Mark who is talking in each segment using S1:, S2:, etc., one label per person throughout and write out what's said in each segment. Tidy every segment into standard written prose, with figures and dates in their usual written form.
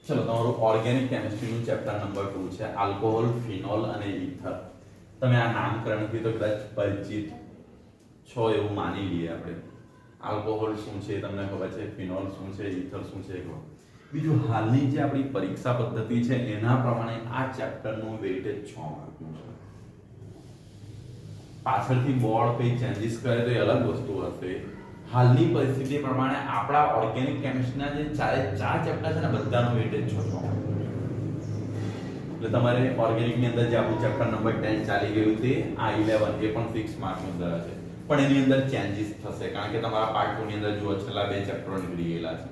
S1: ચલો તમારું organic કેમિસ્ટ્રીનું chapter number 2 છે આલ્કોહોલ ફિનોલ અને ઈથર. તમે આ નામકરણથી તો કદાચ પરિચિત છો એવું માની લઈએ આપણે. આલ્કોહોલ શું છે તમને ખબર છે, ફિનોલ શું છે, ઈથર શું છે. બીજું હાલની જે આપણી પરીક્ષા પદ્ધતિ છે એના પ્રમાણે આ ચેપ્ટરનું વેઇટેજ 6 માર્કનું છે. પાછળથી બોર્ડ કઈ ચેન્જીસ કરે તો એ અલગ વસ્તુ હશે. હાલની પરિસ્થિતિ પ્રમાણે આપણા ઓર્ગેનિક કેમિસ્ટ્રીના જે ચાર ચેપ્ટર છે ને બધાનો વેઇટેજ 6 એટલે તમારે ઓર્ગેનિક ની અંદર જે આપણું ચેપ્ટર નંબર 10 ચાલી ગયું છે આ 11 એ પણ 6 માર્કનું ધરા છે, પણ એની અંદર ચેન્જીસ થશે કારણ કે તમારા પાર્ટ 2 ની અંદર જુઓ છેલ્લા બે ચેપ્ટરો નીકળી ગયેલા છે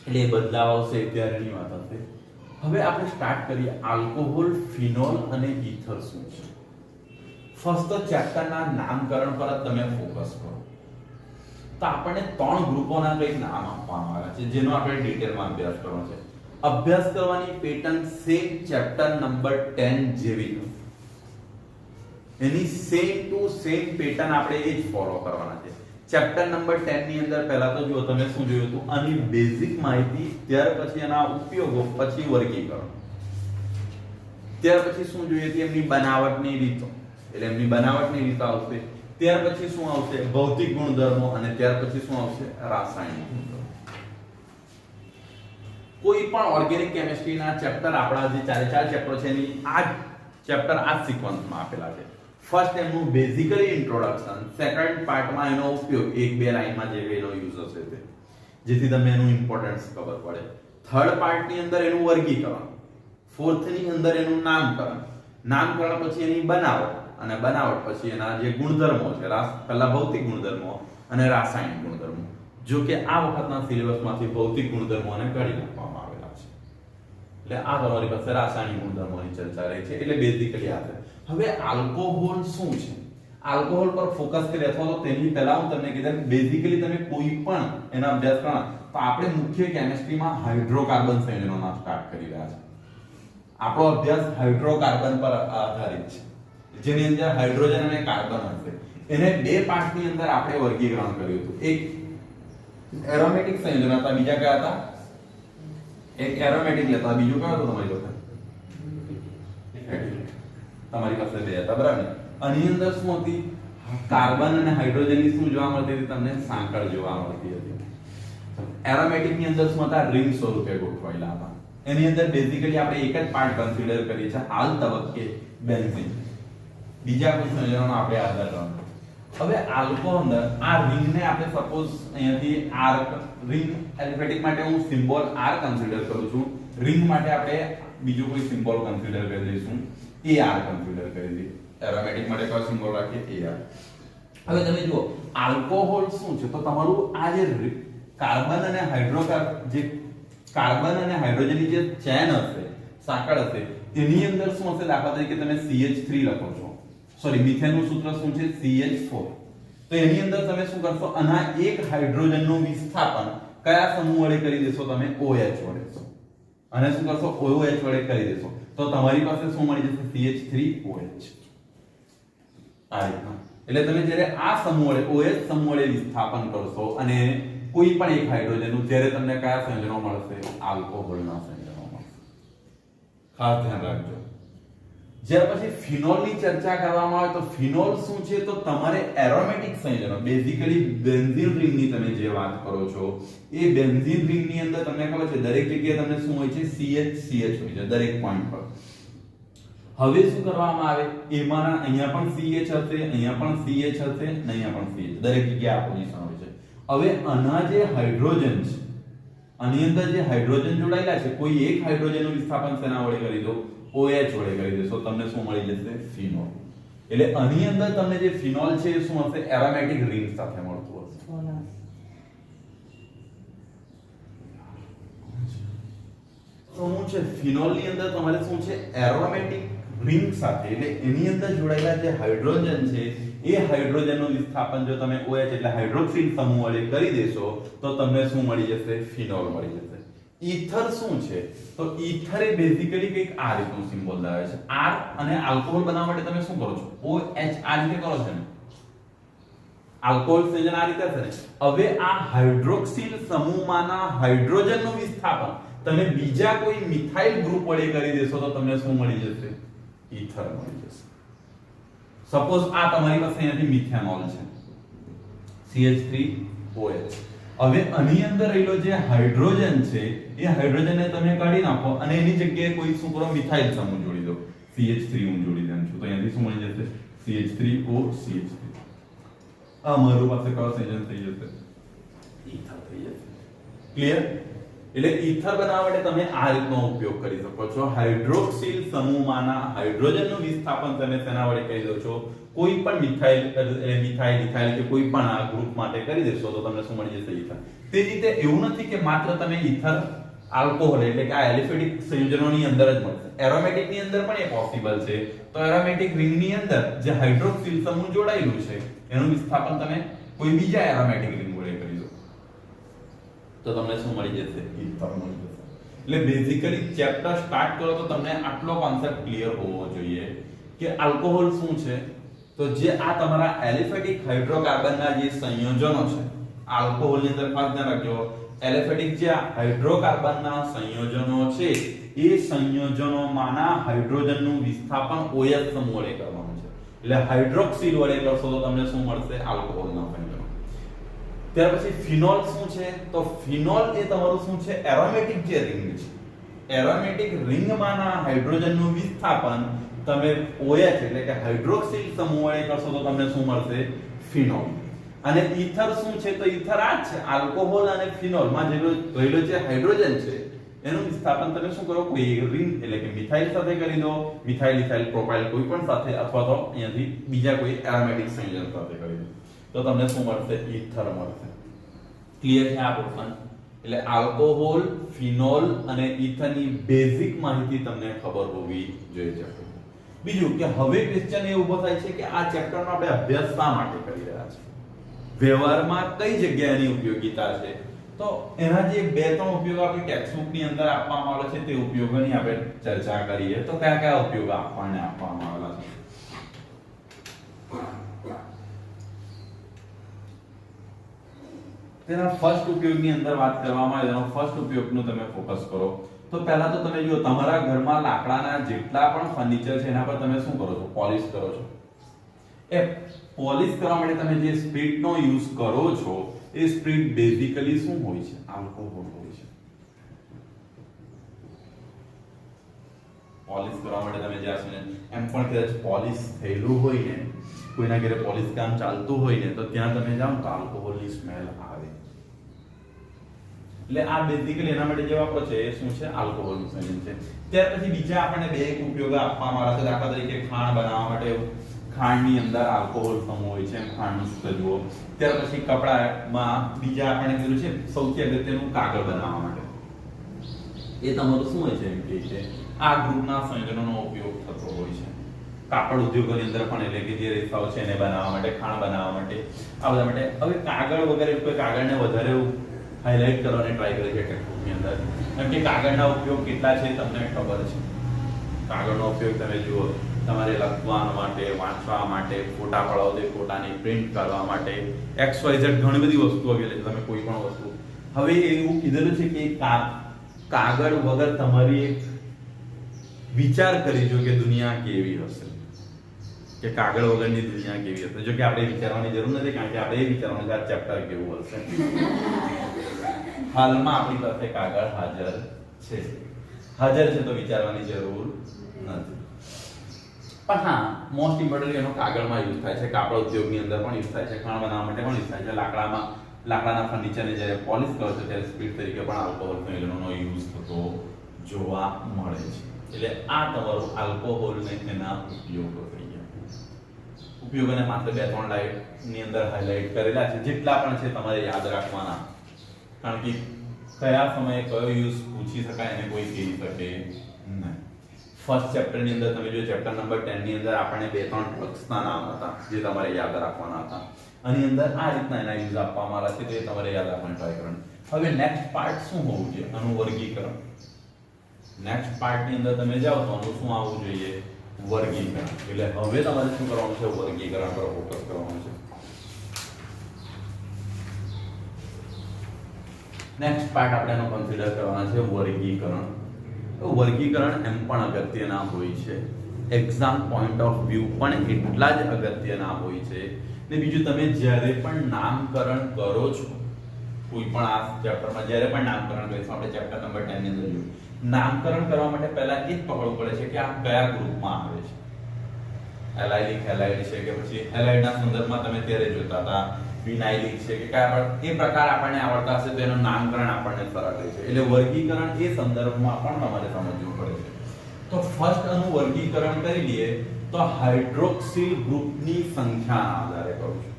S1: એટલે એ બદલાવ આવશે ત્યારેની વાત હશે. હવે આપણે સ્ટાર્ટ કરીએ આલ્કોહોલ, ફિનોલ અને ઈથર શું છે. ફર્સ્ટ ચેપ્ટરના નામકરણ પર જ તમે ફોકસ કરો. તો આપણને ત્રણ ગ્રુપોના કંઈક નામ આપવામાં આવ્યા છે જેનો આપણે ડિટેલમાં અભ્યાસ કરવાનો છે. અભ્યાસ કરવાની પેટર્ન સેમ ચેપ્ટર નંબર 10 જેવી છે. એની સેમ ટુ સેમ પેટર્ન આપણે એ જ ફોલો કરવાના છે. ચેપ્ટર નંબર 10 ની અંદર પહેલા તો જુઓ તમે શું જોયું હતું, આની બેઝિક માહિતી, ત્યાર પછી એના ઉપયોગો, પછી વર્ગીકરણ, ત્યાર પછી શું જોઈએ હતી એમની બનાવટની રીતો, એટલે એમની બનાવટની રીતો આવશે. ત્યાર પછી શું આવશે, ભૌતિક ગુણધર્મો, અને ત્યાર પછી શું આવશે, રાસાયણિક ગુણધર્મો. કોઈ પણ ઓર્ગેનિક કેમિસ્ટ્રીના ચેપ્ટર આપણા જે ચારે ચાર ચેપ્ટર છે એની આ ચેપ્ટર આ સિક્વન્સમાં આપેલા છે. ફર્સ્ટ એમનું બેઝિકલી ઇન્ટ્રોડક્શન, સેકન્ડ પાર્ટમાં એનો ઉપયોગ, એક બે લાઈનમાં જે એનો યુઝ હશે તે, જેથી તમને એનું ઇમ્પોર્ટન્સ ખબર પડે. થર્ડ પાર્ટની અંદર એનું વર્ગીકરણ, ફોર્થ ની અંદર એનું નામકરણ, નામકરણ પછી એની બનાવટ, અને બનાવટ પછી એના જે ગુણધર્મો છે, પહેલા ભૌતિક ગુણધર્મો અને રાસાયણિક ગુણધર્મો. જો કે આ વખતના સિલેબસમાંથી ભૌતિક ગુણધર્મોને કાઢી નાખવામાં આવેલા છે, એટલે આ તમારી પાસે રાસાયણિક ગુણધર્મોની ચર્ચા રહી છે. એટલે બેઝિકલી આ છે. હવે આલ્કોહોલ શું છે, આલ્કોહોલ પર ફોકસ કરી અથવા તો તેની પહેલા હું તમને કીધું બેઝિકલી તમે કોઈ પણ એના અભ્યાસ કરો તો આપણે મુખ્ય કેમિસ્ટ્રીમાં હાઇડ્રોકાર્બન સંયોજનોના સ્ટાર્ટ કરી રહ્યા છે. આપણો અભ્યાસ હાઇડ્રોકાર્બન પર આધારિત છે, જેની અંદર હાઇડ્રોજન અને કાર્બન હશે. એને બે પાર્ટની અંદર આપણે વર્ગીકરણ કર્યું હતું. એક એરોમેટિક સંયોજન હતા, બીજા કયા હતા, એક એરોમેટિક લેતા, બીજું કયું હતું તમારી પાસે, તમારી પાસે બે હતા, બરાબર. આની અંદર શું હતી, કાર્બન અને હાઇડ્રોજનની શું જોવા મળતી હતી, તમને સાંકળ જોવા મળતી હતી. એરોમેટિક ની અંદર શું હતા, રિંગ સ્વરૂપે ગોઠવાયેલા હતા. એની અંદર બેઝિકલી આપણે એક જ પાર્ટ કન્સિડર કરીએ છીએ હાલ તબક્કે, બેન્ઝીન. બીજા કોઈ સંયોજનોનો આપણે આધાર કરવાનો. હવે આલ્કોહોલ અંદર આ રિંગને આપણે સપોઝ અહીંયાથી આર, રિંગ એલ્ફેટિક માટે હું સિમ્બોલ આર કન્સિડર કરું છું, રિંગ માટે આપણે બીજું કોઈ સિમ્બોલ કન્સિડર કરી દઈશું, AR કન્સિડર કરી દઈએ. એરોમેટિક માટે કયો સિમ્બોલ રાખીએ, AR. હવે તમે જુઓ આલ્કોહોલ શું છે, તો તમારું આ જે કાર્બન અને જે કાર્બન અને હાઇડ્રોજનની જે ચેન હશે, સાંકળ હશે, તેની અંદર શું હશે, દાખલા તરીકે તમે CH3 લખો છો, સોરી મિથેનનું સૂત્ર શું છે, CH4. તો એની અંદર તમે શું કરશો, આના એક હાઇડ્રોજનનું વિસ્થાપન કયા સમૂહ વડે કરી દેશો, તમે OH વડે. અને શું કરશો, OH વડે કરી દેશો, તો તમારી પાસે શું મળી જશે, CH3OH. આ રીતના. એટલે તમે જ્યારે આ સમૂહ વડે, OH સમૂહ વડે વિસ્થાપન કરશો અને કોઈ પણ એક હાઇડ્રોજનનું, ત્યારે તમને કયા સંયોજનો મળશે, આલ્કોહોલના સંયોજનો મળશે. ખાસ ધ્યાન રાખજો. જ્યારે પછી ફિનોલની ચર્ચા કરવામાં આવે તો ફિનોલ શું છે, તો તમારે એરોમેટિક સંયોજનો, બેઝિકલી બેન્ઝીન રિંગની તમે જે વાત કરો છો એ બેન્ઝીન રિંગની અંદર તમને ખબર છે દરેક જગ્યાએ તમને શું હોય છે, CH હોય છે દરેક પોઈન્ટ પર. હવે શું કરવામાં આવે, એમાંના અહીંયા પણ CH હશે, અહીંયા પણ CH હશે, અહીંયા પણ CH, દરેક જગ્યાએ આ પોઝિશન હોય છે. હવે આના જે હાઇડ્રોજન છે, આની અંદર જે હાઇડ્રોજન જોડાયેલા છે, કોઈ એક હાઇડ્રોજનનું વિસ્થાપન શેના વડે કરી દો, OH વડે કરી દેશો, તમને શું મળી જશે, ફિનોલ. એટલે આની અંદર તમને જે ફિનોલ છે એ શું હશે, એરોમેટિક રિંગ સાથે મળતું હશે. તો શું છે, ફિનોલ ની અંદર તમારે શું છે, એરોમેટિક રિંગ સાથે, એટલે એની અંદર જોડાયેલા જે હાઇડ્રોજન છે એ હાઇડ્રોજનનું વિસ્થાપન જો તમે OH એટલે હાઇડ્રોક્સિલ સમૂહ વડે કરી દેશો તો તમને શું મળી જશે, ફિનોલ મળી જશે. ઈથર શું છે, તો ઈથર એ બેઝિકલી કંઈક આ રીતનું સિમ્બોલ ધરાવે છે. R અને આલ્કોહોલ બનાવવા માટે તમે શું કરો છો, OH આ રીતે કરો છો ને, આલ્કોહોલ સંયોજન આ રીતે છે ને. હવે આ હાઇડ્રોક્સિલ સમૂહમાંના હાઇડ્રોજનનું વિસ્થાપન તમે બીજા કોઈ મિથાઇલ ગ્રુપ વડે કરી દેશો તો તમને શું મળી જશે? ઈથર મળી જશે. સપોઝ આ તમારી પાસે અહીંયાથી મિથેનોલ છે, CH3OH. હવે આની અંદર રહેલો જે હાઇડ્રોજન છે એ હાઇડ્રોજનને તમે કાઢી નાખો અને એની જગ્યાએ કોઈ શું કરો? મિથાઇલ સમૂહ જોડી દો. CH3 હું જોડી દઉં છું તો અહીંયાથી શું મળી જશે? CH3OCH3. આ મારું પાસે કયો સંયોજન થઈ જશે? ઈથર થઈ જશે. ક્લિયર? એટલે ઈથર બનાવવા માટે તમે આ રીતનો ઉપયોગ કરી શકો છો. હાઇડ્રોક્સિલ સમૂહમાંના હાઇડ્રોજનનું વિસ્થાપન તમે તેના વડે કહી દો છો. કોઈ પણ મિથાઇલ ઇથાઇલ કે કોઈ પણ આ ગ્રુપ માટે કરી દેશો તો તમને શું મળી જશે? ઈથર. તે રીતે એવું નથી કે માત્ર તમે ઈથર આલ્કોહોલ એટલે કે આ એલિફેટિક સંયોજનોની અંદર જ મળશે. એરોમેટિક ની અંદર પણ એ પોસિબલ છે. તો એરોમેટિક રિંગ ની અંદર જે હાઇડ્રોક્સિલ સમૂહ જોડાયેલું છે એનું વિસ્થાપન તમે કોઈ બીજા એરોમેટિક રિંગ વડે કરી દો તો તમને શું મળી જશે? ઈથર મળી જશે. એટલે બેઝિકલી ચેપ્ટર સ્ટાર્ટ કરો તો તમને આટલો કોન્સેપ્ટ ક્લિયર હોવો જોઈએ કે આલ્કોહોલ શું છે. તો જે આ તમારા એલિફેટિક હાઇડ્રોકાર્બનના જે સંયોજનો છે, આલ્કોહોલની અંદર ખાસ ધ્યાન રાખજો, એલિફેટિક જે હાઇડ્રોકાર્બનના સંયોજનો છે એ સંયોજનોમાંના હાઇડ્રોજનનું વિસ્થાપન OH સમૂહ વડે કરવાનું છે. એટલે હાઇડ્રોક્સિલ વડે કરશો તો તમને શું મળશે? આલ્કોહોલના સંયોજનો. ત્યાર પછી ફિનોલ શું છે? તો ફિનોલ એ તમારું શું છે? એરોમેટિક જે રિંગ છે, એરોમેટિક રિંગમાંના હાઇડ્રોજનનું વિસ્થાપન તમે OH એટલે કે હાઇડ્રોક્સિલ સમૂહ વડે કરશો તો તમને શું મળશે? ફિનોલ. અને ઈથર શું છે? તો ઈથર આ છે આલ્કોહોલ અને ફિનોલ માં જે રહેલો જે હાઇડ્રોજન છે એનું વિસ્થાપન તમે શું કરો? કોઈ રિંગ એટલે કે મિથાઇલ સાથે કરી દો, મિથાઇલ ઇથાઇલ પ્રોપાઇલ કોઈ પણ સાથે, અથવા તો અહીંયાથી બીજા કોઈ એરોમેટિક સંયોજન સાથે કરી દો તો તમને શું મળશે? ઈથર મળશે. ક્લિયર છે આ પોર્શન? એટલે આલ્કોહોલ, ફિનોલ અને ઈથરની બેઝિક માહિતી તમને ખબર હોવી જોઈએ. બીજું કે હવે ક્વેશ્ચન એ ઊભો થાય છે કે આ ચેપ્ટરનો આપણે અભ્યાસ શા માટે કરી રહ્યા છીએ? વ્યવહારમાં કઈ જગ્યાએની ઉપયોગિતા છે? તો એના જે બે ત્રણ ઉપયોગ આપણી ટેક્સ્ટબુક ની અંદર આપવામાં આવેલા છે તે ઉપયોગોની આપણે ચર્ચા કરીએ. તો કયા કયા ઉપયોગ આપણને આપવામાં આવેલા છે? તેના ફર્સ્ટ ઉપયોગની અંદર વાત કરવામાં આવે, એનો ફર્સ્ટ ઉપયોગનું તમે ફોકસ કરો તો પહેલા તો તમે જુઓ તમારા ઘરમાં લાકડાના જેટલા પણ ફર્નિચર છે એના પર તમે શું કરો છો? પોલિશ કરો છો. એ પોલિશ કરવા માટે તમે જે સ્પિરિટનો યુઝ કરો છો એ સ્પિરિટ બેઝિકલી શું હોય છે? આલ્કોહોલ હોય છે. પોલિશ કરવા માટે તમે જ્યાં સુધી એમ પણ કદાચ પોલિશ થયેલું હોય ને, કોઈના ઘરે પોલિશ કામ ચાલતું હોય ને તો ત્યાં તમે જાઓ તો આલ્કોહોલની સ્મેલ આવે. એટલે આ બેઝિકલી એના માટે જે વાપરો છે એ શું છે? આલ્કોહોલનું સંયોજન છે. ત્યાર પછી બીજા આપણને બે ઉપયોગ આપવામાં આવે છે. દાખલા તરીકે ખાંડ બનાવવા માટે ખાંડની અંદર આલ્કોહોલ સમૂહ હોય છે, ખાંડનું સૂત્ર જુઓ. ત્યાર પછી કપડામાં બીજા આપણે કીધું છે સૌથી અગત્યનું કાગળ બનાવવા માટે. એ તમારું શું હોય છે? એમ કે છે આ ગ્રુપના સંયોજનોનો ઉપયોગ થતો હોય છે. કાપડ ઉદ્યોગોની અંદર પણ એટલે કે જે રેસાઓ છે એને બનાવવા માટે, ખાંડ બનાવવા માટે, આ બધા માટે. હવે કાગળ વગેરે કોઈ કાગળને વધારે હાઇલાઇટ કરવાની ટ્રાય કરે છે ટેક્સ્ટબુકની અંદર, કારણ કે કાગળના ઉપયોગ કેટલા છે તમને ખબર છે. કાગળનો ઉપયોગ તમે જુઓ તમારે લખવા માટે, વાંચવા માટે, ફોટા પડાવો તે ફોટાની પ્રિન્ટ કરવા માટે, XYZ ઘણી બધી વસ્તુઓ અવેલેબલ. તમે કોઈ પણ વસ્તુ હવે એવું કીધેલું છે કે કાગળ વગર તમારી એક વિચાર કરી જો કે દુનિયા કેવી હશે, કે કાગળ વગરની દુનિયા કેવી હશે. જો કે આપણે વિચારવાની જરૂર નથી, કારણ કે આપણે એ વિચારવાનું છે આ ચેપ્ટર કેવું હશે. હાલમાં આપણી પાસે કાગળ હાજર છે તો વિચારવાની જરૂર નથી. પણ હા, મોસ્ટ ઇમ્પોર્ટન્ટ એનો કાગળમાં યુઝ થાય છે, કાપડ ઉદ્યોગની અંદર પણ યુઝ થાય છે, ખાણ બનાવવા માટે પણ યુઝ થાય છે, લાકડાના ફર્નિચરને જ્યારે પોલિશ કરો છો ત્યારે સ્પીડ તરીકે પણ આલ્કોહોલ સંયોજનોનો યુઝ થતો જોવા મળે છે. એટલે આ તમારું આલ્કોહોલને તેના ઉપયોગો થઈ ગયા. ઉપયોગોને માત્ર બે ત્રણ લાઈનની અંદર હાઇલાઇટ કરેલા છે. જેટલા પણ છે તમારે યાદ રાખવાના, કારણ કે કયા સમયે કયો યુઝ પૂછી શકાય એને કોઈ કહી શકે નહીં. ફર્સ્ટ ચેપ્ટર ની અંદર તમે જો ચેપ્ટર નંબર 10 ની અંદર આપણને બે ત્રણ ડ્રગ્સના નામ હતા જે તમારે યાદ રાખવાના હતા. આની અંદર આ રીતના એના યુઝ આપવામાં આવ્યા છે, તે તમારે યાદ રાખવાની ટ્રાય કરવાની. હવે નેક્સ્ટ પાર્ટ શું હોવું જોઈએ? આનું વર્ગીકરણ. નેક્સ્ટ પાર્ટ ની અંદર તમે જાઓ તો આનું શું આવવું જોઈએ? વર્ગીકરણ. એટલે હવે તમારે શું કરવાનું છે? વર્ગીકરણ પર ફોકસ કરવાનું છે. નેક્સ્ટ પાર્ટ આપણે એનો કન્સિડર કરવાના છે વર્ગીકરણ. તો વર્ગીકરણ એમ પણ અગત્યના હોય છે, એક્ઝામ પોઈન્ટ ઓફ વ્યૂ પણ એટલા જ અગત્યના હોય છે. ને બીજું, તમે જ્યારે પણ નામકરણ કરો છો, કોઈ પણ આ ચેપ્ટરમાં જ્યારે પણ નામકરણ કરીશું, આપણે ચેપ્ટર નંબર 10 ની અંદર જોયું, નામકરણ કરવા માટે પહેલા એ જ પકડવું પડે છે કે આ કયા ગ્રુપમાં આવે છે. એલાઇલિક હેલાઇડ છે કે પછી હેલાઇડના સંદર્ભમાં તમે ત્યારે જોતા હતા વિનાઇલિક છે કે કયા એ પ્રકાર આપણને આવડતા હશે તો એનું નામકરણ આપણને સરળ રહે છે. એટલે વર્ગીકરણ એ સંદર્ભમાં પણ તમારે સમજવું પડે છે. તો ફર્સ્ટ આનું વર્ગીકરણ કરી લઈએ તો હાઇડ્રોક્સિલ ગ્રુપની સંખ્યાના આધારે કરું છું.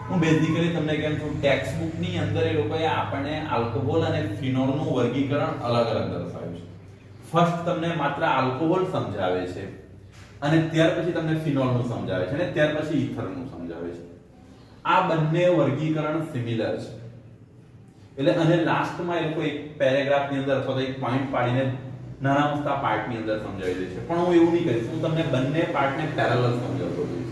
S1: હું બેઝિકલી તમને કેમ છું, ટેક્સ્ટ બુક ની અંદર એ લોકોએ આપણને આલ્કોહોલ અને ફિનોલ નું વર્ગીકરણ અલગ અલગ દર્શાવ્યું છે. ફર્સ્ટ તમને માત્ર આલ્કોહોલ સમજાવે છે અને ત્યાર પછી તમને ફિનોલ નું સમજાવે છે અને ત્યાર પછી ઇથર નું સમજાવે છે. આ બંને વર્ગીકરણ સિમિલર છે. એટલે અને લાસ્ટમાં એ લોકો એક પેરેગ્રાફ ની અંદર અથવા તો એક પોઈન્ટ પાડીને નાના મોટા પાર્ટ ની અંદર સમજાવી દે છે. પણ હું એવું નહીં કરીશ, હું તમને બંને પાર્ટને પેરેલલ સમજાવતો હોઈશ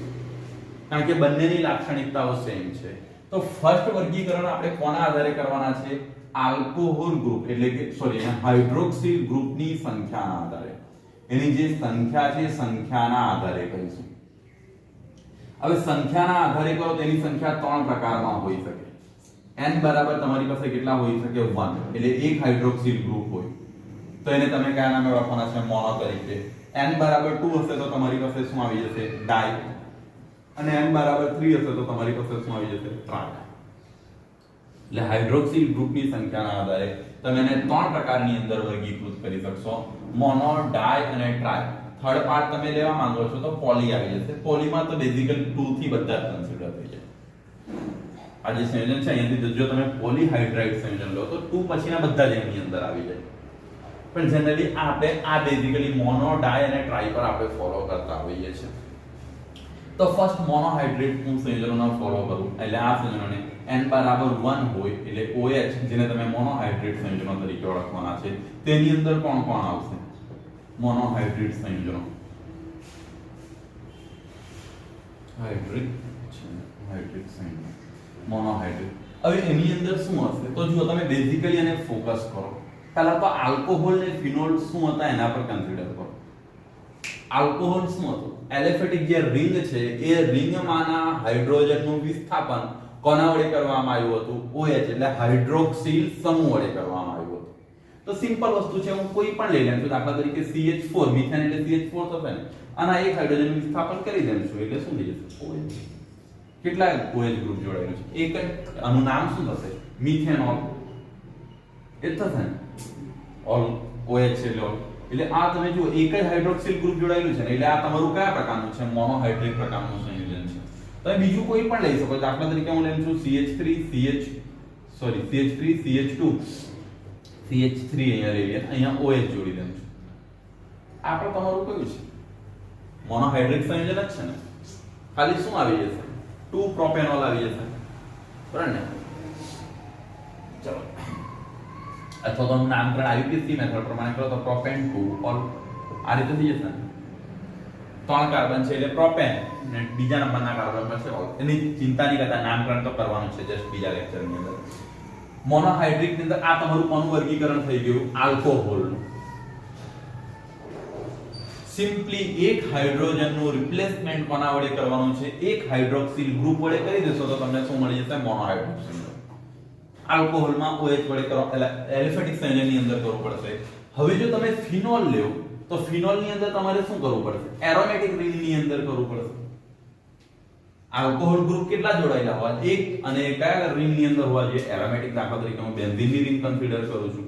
S1: કારણ કે બંનેની લાક્ષણિકતાઓ સેમ છે. તો ફર્સ્ટ વર્ગીકરણ આપણે કોના આધારે કરવાના છે? આલ્કોહોલ ગ્રુપ એટલે કે સોરી હાઇડ્રોક્સિલ ગ્રુપની સંખ્યાના આધારે. એની જે સંખ્યા છે સંખ્યાના આધારે કરીશું. હવે સંખ્યાના આધારે કરો તેની સંખ્યા ત્રણ પ્રકારમાં હોઈ શકે. n બરાબર તમારી પાસે કેટલા હોઈ શકે? 1 એટલે એક હાઇડ્રોક્સિલ ગ્રુપ હોય તો એને તમે કયા નામે ઓળખવાના છે? મોનો તરીકે. n બરાબર 2 હશે તો તમારી પાસે શું આવી જશે? ડાઈ. અને n બરાબર 3 હશે તો તમારી પાસે શું આવી જશે? ટ્રાઈ. એટલે હાઇડ્રોક્સિલ ગ્રુપની સંખ્યાના આધારે તમે એને ત્રણ પ્રકારની અંદર વર્ગીકૃત કરી શકશો: મોનો, ડાઈ અને ટ્રાઈ. થર્ડ પાર્ટ તમે લેવા માંગો છો તો પોલી આવી જશે. પોલીમાં તો બેઝિકલી 2 થી બધા કન્સિડર થઈ જાય. આ જે સંયોજન છે અહીંયાથી જો તમે પોલીહાઇડ્રાઇડ સંયોજન લો તો 2 પછીના બધા જ એની અંદર આવી જાય. પણ જનરલી આપણે આ બેઝિકલી મોનો, ડાઈ અને ટ્રાઈ પર આપણે ફોલો કરતા હોઈએ છીએ. તો ફર્સ્ટ મોનોહાઇડ્રેટ હું સંયોજનોને ફોલો કરું એટલે આ સંયોજનોને n બરાબર 1 હોય એટલે OH જેને તમે મોનોહાઇડ્રેટ સંયોજનો તરીકે ઓળખવાના છે તેની અંદર કોણ કોણ આવશે? મોનોહાઇડ્રેટ સંયોજનો. હાઇડ્રેટ સંયોજનો મોનોહાઇડ્રેટ. હવે એની અંદર શું હશે? તો જો તમે બેઝિકલી એને ફોકસ કરો. પહેલા તો આલ્કોહોલ અને ફિનોલ શું હતા એના પર કન્સિડર કરો. આલ્કોહોલ શું હતું? એલિફેટિક જે રિંગ છે એ રિંગમાંના હાઇડ્રોજનનું વિસ્થાપન કોના વડે કરવામાં આવ્યું હતું? OH એટલે હાઇડ્રોક્સિલ સમૂહ વડે કરવામાં આવ્યું હતું. તો સિમ્પલ વસ્તુ છે, હું કોઈ પણ લઈ લઉં છું. દાખલા તરીકે CH4 મિથેન એટલે CH4 થશે ને, આના એક હાઇડ્રોજનનું વિસ્થાપન કરી દેમ છું એટલે શું થઈ જશે? OH. કેટલા OH ગ્રુપ જોડાયેલું છે? એક જ. આનું નામ શું થશે? મિથેનોલ. એ થશે ને ઓલ OH એટલે ઓલ. એટલે આ તમે જુઓ એક જ હાઇડ્રોક્સિલ ગ્રુપ જોડાયેલું છે ને એટલે આ તમારું કયા પ્રકારનું છે? મોનોહાઇડ્રેટ પ્રકારનું સંયોજન છે. તમે બીજું કોઈ પણ લઈ શકો. દાખલા તરીકે હું લઉં છું CH3 CH2 CH3 અહીંયા લઈ લઈએ, અહીંયા OH જોડી દઉં છું. આ પણ તમારું કયું છે? મોનોહાઇડ્રેટ સંયોજન જ છે ને. ખાલી શું આવી જશે? 2 પ્રોપેનોલ આવી જશે. બરાબર ને? ચલો, અથવા તો નામકરણ IUPAC મેથડ પ્રમાણે કરો તો પ્રોપેન 2 ઓલ આ રીતે થઈ જશે. 3 કાર્બન છે એટલે પ્રોપેન અને બીજા નંબરના કાર્બન પર છે ઓલ. એની ચિંતા નહીં કરતા, નામકરણ તો કરવાનું છે જસ્ટ બીજા લેક્ચરની અંદર. મોનોહાઇડ્રેટ ની અંદર આ તમારું કોનું વર્ગીકરણ થઈ ગયું? આલ્કોહોલનું. સિમ્પલી એક હાઇડ્રોજનનું રિપ્લેસમેન્ટ કોના વડે કરવાનું છે? એક હાઇડ્રોક્સિલ ગ્રુપ વડે કરી દેશો તો તમને શું મળી જશે? મોનોહાઇડ્રોક્સિલ. આલ્કોહોલમાં OH વડે કરો એટલે એલિફેટિક સંયોજનની અંદર કરવું પડશે. હવે જો તમે ફિનોલ લ્યો તો ફિનોલની અંદર તમારે શું કરવું પડશે? એરોમેટિક રિંગની અંદર કરવું પડશે. આલ્કોહોલ ગ્રુપ કેટલા જોડાયેલા હોવા? એક. અને કયા રિંગની અંદર હોવા જોઈએ? એરોમેટિક. દાખલા તરીકે હું બેન્ઝીનની રિંગ કન્સિડર કરું છું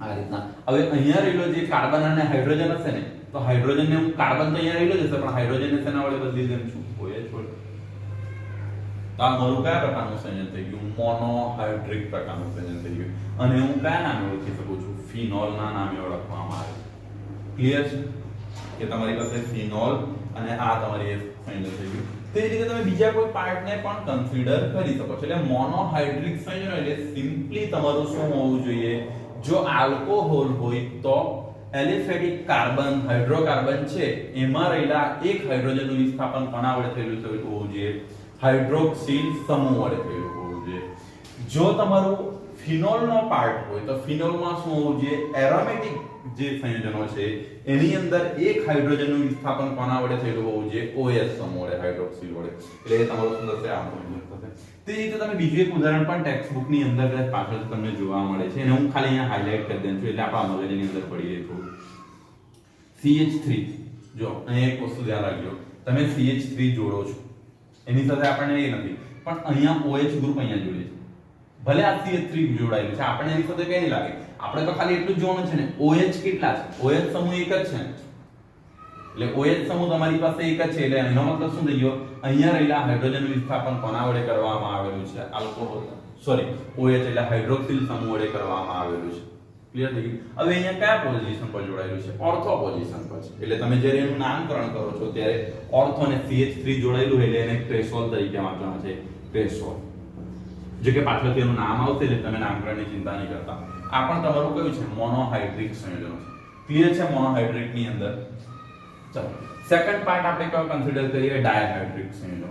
S1: આ રીતના. હવે અહીંયા રહેલો જે કાર્બન અને હાઇડ્રોજન હશે ને તો હાઇડ્રોજનને હું કાર્બન તો અહીંયા રહેલો જ હશે પણ હાઇડ્રોજનને શેના વડે બદલી દેમ છું? OH વડે. તો આ મારું કયા પ્રકારનું સંયોજન થઈ ગયું? મોનોહાઇડ્રેટ પ્રકારનું સંયોજન થઈ ગયું. અને હું કયા નામે ઓળખી શકું છું? ફિનોલના નામે ઓળખવામાં આવે છે. ક્લિયર છે કે તમારી પાસે ફિનોલ અને આ તમારી સંયોજન થઈ ગયું. તે રીતે તમે બીજા કોઈ પાર્ટને પણ કન્સિડર કરી શકો છો. એટલે મોનોહાઇડ્રિક સંયોજન એટલે સિમ્પલી તમારું શું હોવું જોઈએ? જો આલ્કોહોલ હોય તો એલિફેટિક કાર્બન હાઇડ્રોકાર્બન છે એમાં રહેલા એક હાઇડ્રોજનનું વિસ્થાપન કોના વડે થયેલું હોવું જોઈએ? હાઇડ્રોક્સિલ સમૂહ વડે થયેલું હોવું જોઈએ. જો તમારું ફિનોલનો પાર્ટ હોય તો ફિનોલમાં શું હોવું જોઈએ? એરોમેટિક જે સંયોજનો છે એની અંદર એક હાઇડ્રોજનનું વિસ્થાપન કોના વડે થયેલું હોવું જોઈએ? OH સમૂહ વડે, હાઇડ્રોક્સિલ વડે. એટલે એ તમારું શું થશે? આ સંયોજન થશે. તે રીતે તમે બીજું એક ઉદાહરણ પણ ટેક્સ્ટ બુક ની અંદર પાછળ તમને જોવા મળે છે, એને હું ખાલી અહીંયા હાઇલાઇટ કરી દઉં છું એટલે આપણા મગજની અંદર પડી રહે થોડું. CH3, જો અહીંયા એક વસ્તુ ધ્યાન રાખજો, તમે CH3 જોડો છો એની સાથે આપણને એ નથી, પણ અહીંયા OH ગ્રુપ અહીંયા જોડે છે. ભલે આ CH3 જોડાયેલું છે, આપણને એની સાથે કઈ નહીં લાગે, આપણે તો ખાલી એટલું જ જોવાનું છે ને OH કેટલા છે. OH સમૂહ એક જ છે ને, એટલે OH સમૂહ તમારી પાસે એક જ છે, એટલે એનો મતલબ શું થઈ ગયો? અહીંયા રહેલા હાઇડ્રોજનનું વિસ્થાપન કોના વડે કરવામાં આવેલું છે? આલ્કોહોલ, સોરી, OH એટલે હાઇડ્રોક્સિલ સમૂહ વડે કરવામાં આવેલું છે. ક્લિયર થઈ ગયું? હવે અહીંયા કયા પોઝિશન પર જોડાયેલું છે? ઓર્થો પોઝિશન પર છે. એટલે તમે જ્યારે એનું નામકરણ કરો છો ત્યારે ઓર્થો અને CH3 જોડાયેલું એટલે એને ક્રેસોલ તરીકે વાંચવાનું છે, ક્રેસોલ. જો કે પાછળથી એનું નામ આવશે એટલે તમે નામકરણની ચિંતા નહીં કરતા. આ પણ તમારું કયું છે? મોનોહાઇડ્રિક સંયોજનો છે. ક્લિયર છે? મોનોહાઇડ્રિક ની અંદર ચલો સેકન્ડ પાર્ટ આપણે કયો કન્સિડર કરીએ? ડાયહાઇડ્રિક સંયોજનો.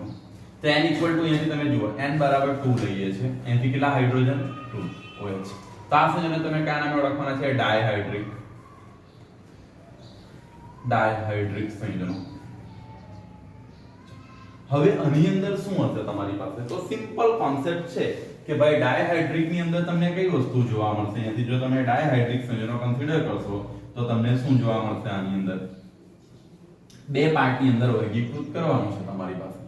S1: તો n ઇક્વલ ટુ અહીંથી તમે જુઓ n બરાબર 2 લઈએ છે, એનાથી કેટલા હાઇડ્રોજન? 2 OH. તો આ સંયોજનો તમે કયા નામે ઓળખવાના છે? ડાયહાઇડ્રિક સંયોજનો. હવે આની અંદર શું હશે તમારી પાસે? તો સિમ્પલ કોન્સેપ્ટ છે કે ભાઈ ડાયહાઇડ્રિક ની અંદર તમને કઈ વસ્તુ જોવા મળશે? અહીંથી જો તમે ડાયહાઇડ્રિક સંયોજનો કન્સિડર કરશો તો તમને શું જોવા મળશે? આની અંદર બે પાર્ટ ની અંદર વર્ગીકૃત કરવાનું છે તમારી પાસે.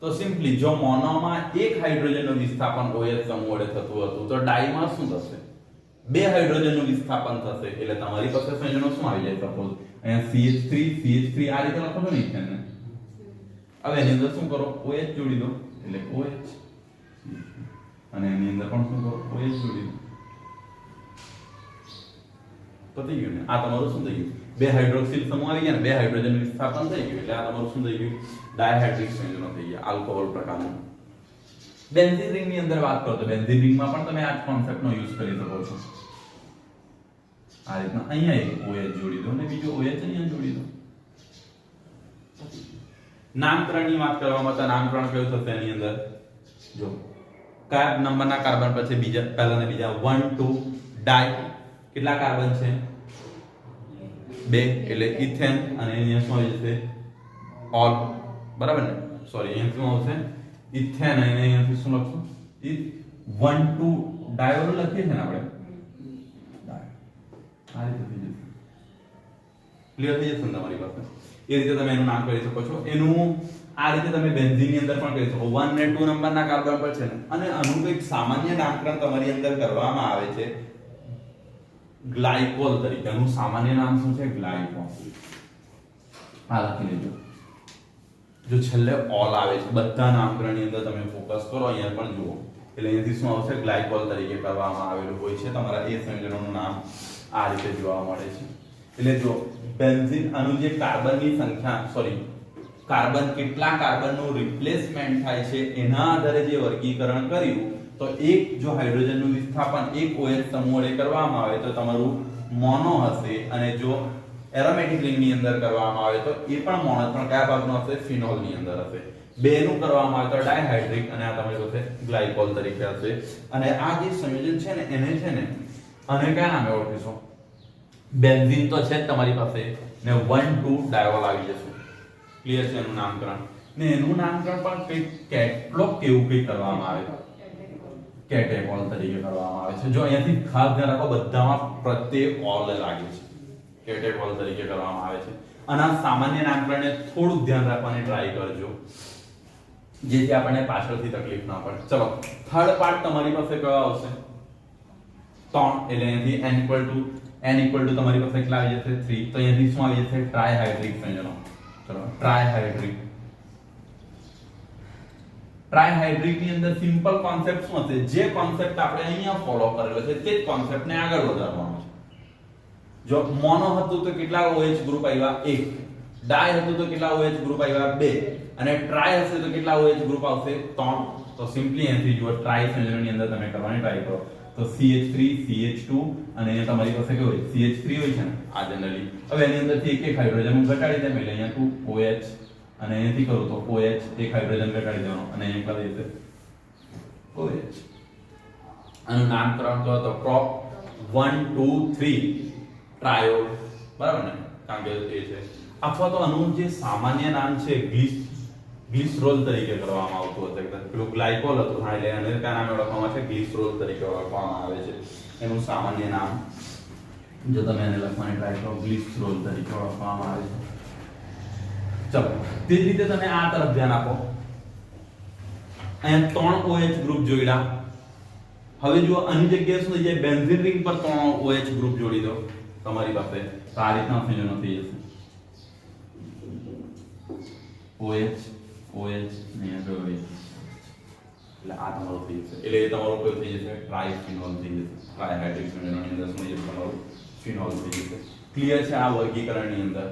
S1: તો સિમ્પલી જો મોનોમાં એક હાઇડ્રોજનનું વિસ્થાપન OH સમૂહ વડે થતું હતું તો ડાયમાં શું થશે? બે હાઇડ્રોજનનું વિસ્થાપન થશે, એટલે તમારી પાસે સંયોજનો શું આવી જાય? સપોઝ અહીંયા CH3 આ રીતે લખો છો ને ઇથેન. હવે એની અંદર શું કરો? OH જોડી દો એટલે OH, અને એની અંદર પણ શું કરો? OH જોડી દો. તો થઈ ગયું ને, આ તમારું શું થઈ ગયું? બે હાઇડ્રોક્સિલ સમૂહ આવી ગયા ને, બે હાઇડ્રોજન વિસ્થાપન થઈ ગયું એટલે આ તમારું શું થઈ ગયું? ડાયહાઇડ્રિક સંયોજનો થઈ ગયા, આલ્કોહોલ પ્રકારનું. બેન્ઝીન રિંગ ની અંદર વાત કરો તો બેન્ઝીન રિંગમાં પણ તમે આ જ કોન્સેપ્ટનો યુઝ કરી શકો છો. આ રીતના અહીંયા એક OH જોડી દો અને બીજો OH અહીંયા જોડી દો. નામકરણની વાત કરવામાં તો નામકરણ કયું થશે એની અંદર? જો કયા નંબરના કાર્બન પછી બીજા પહેલા ને બીજા 1 2 ડાય કેટલા કાર્બન છે? 2 એટલે ઇથેન, અને અહીંયા શું આવી જશે? ઓલ. બરાબર ને? સોરી અહીંયા શું આવશે? ઇથેન, અને અહીંયાથી શું લખશું? 1 2 ડાયોલ લખીએ છીએ ને આપણે, આ રીતે થઈ જશે. ક્લિયર થઈ જશે તમારી પાસે? એ રીતે તમે એનું નામ કરી શકો છો. એનું આ રીતે તમે બેન્ઝીન ની અંદર પણ કરી શકો. 1 અને 2 નંબરના કાર્બન પર છે ને, અને આનું એક સામાન્ય નામકરણ તમારી અંદર કરવામાં આવે છે ગ્લાયકોલ તરીકે. આનું સામાન્ય નામ શું છે? ગ્લાયકોલ. આ લખી લેજો. જો છેલ્લે ઓલ આવે છે બધા નામકરણની અંદર તમે ફોકસ કરો, અહીંયા પણ જુઓ એટલે અહીંયાથી શું આવશે? ગ્લાયકોલ તરીકે કરવામાં આવેલું હોય છે. તમારા એ સંયોજનોનું નામ આ રીતે જોવા મળે છે. એટલે જો બેન્ઝીન, આનું જે કાર્બનની સંખ્યા, સોરી, કાર્બન કેટલા કાર્બનનું રિપ્લેસમેન્ટ થાય છે એના આધારે જે વર્ગીકરણ કર્યું, તો એક જો હાઇડ્રોજનનું વિસ્થાપન એક OH સમૂહ વડે કરવામાં આવે તો તમારું મોનો હશે, અને જો એરોમેટિક રિંગની અંદર કરવામાં આવે તો એ પણ મોનો, પણ કયા ભાગનો હશે? ફિનોલની અંદર હશે. બેનું કરવામાં આવે તો ડાયહાઇડ્રિક, અને આ તમારી પાસે ગ્લાયકોલ તરીકે હશે. અને આ જે સંયોજન છે ને એને છે ને, અને કયા નામે ઓળખીશું? બેન્ઝીન તો છે જ તમારી પાસે, ને 1 2 ડાયોલ આવી જશે. ક્લિયર છે એનું નામકરણ? ને એનું નામકરણ પણ કંઈક કેટલોક કેવું કંઈક કરવામાં આવે, કેટેકોલ તરીકે કરવામાં આવે છે. જો અહીંયાથી ખાસ ધ્યાન રાખો, બધામાં પ્રત્યે ઓલ લાગે છે, કેટેકોલ તરીકે કરવામાં આવે છે. અને આ સામાન્ય નામકરણને થોડું ધ્યાન રાખવાની ટ્રાય કરજો, જેથી આપણને પાછળથી તકલીફ ના પડે. ચલો થર્ડ પાર્ટ તમારી પાસે કયો આવશે? 3. એટલે અહીંયાથી n ઇક્વલ ટુ તમારી પાસે કેટલા આવી જશે? 3. તો અહીંયાથી શું આવી જશે? ટ્રાયહાઇડ્રિક સંયોજનો. ચલો ટ્રાયહાઇડ્રિક ની અંદર સિમ્પલ કોન્સેપ્ટ શું હશે? જે કોન્સેપ્ટ આપણે અહીંયા ફોલો કરેલો છે તે જ કોન્સેપ્ટને આગળ વધારવાનો છે. જો મોનો હતું તો કેટલા OH ગ્રુપ આવ્યા? 1. ડાય હતું તો કેટલા OH ગ્રુપ આવ્યા? 2. અને ટ્રાય હશે તો કેટલા OH ગ્રુપ આવશે? 3. તો સિમ્પલી અહીંથી જુઓ, ટ્રાય સંયોજનની અંદર તમે કરવાની ટ્રાય કરો તો CH3 CH2, અને અહીંયા તમારી પાસે કેવું હોય? CH3 હોય છે ને આ જનરલી. હવે એની અંદરથી એક હાઇડ્રોજન હું ઘટાડી દઉં એટલે અહીંયા 2 OH, અને અહીંયાથી કરું તો OH એક હાઇડ્રોજન ઘટાડી દેવાનો, અને અહીંયા કેટલા થઈ જશે? OH. આનું નામકરણ કરો તો પ્રોપ 1 2 3 ટ્રાયોલ, બરાબર ને, કારણ કે એ છે. અથવા તો આનું જે સામાન્ય નામ છે ગ્લિસરોલ તરીકે કરવામાં આવતું હતું. પેલું ગ્લાયકોલ હતું, હા, એટલે એને કયા નામે ઓળખવામાં છે? ગ્લિસરોલ તરીકે ઓળખવામાં આવે છે. એનું સામાન્ય નામ જો તમે એને લખવાની ટ્રાય કરો, ગ્લિસરોલ તરીકે ઓળખવામાં આવે છે. ચલો, તે જ રીતે તમે આ તરફ ધ્યાન આપો. અહીંયા 3 OH ગ્રુપ જોડ્યા. હવે જો આની જગ્યાએ શું થઈ જાય? બેન્ઝીન રિંગ પર 3 OH ગ્રુપ જોડી દો તમારી પાસે, તો આ રીતના સંયોજનો થઈ જશે. OH અહીંયા જો એટલે આ તમારું થઈ જશે. એટલે એ તમારું કયું થઈ જશે? ટ્રાયફિનોલ થઈ જશે. ટ્રાયહાઇડ્રિક સંયોજનની અંદર શું થઈ જશે? તમારું ફિનોલ થઈ જશે. ક્લિયર છે આ વર્ગીકરણની અંદર?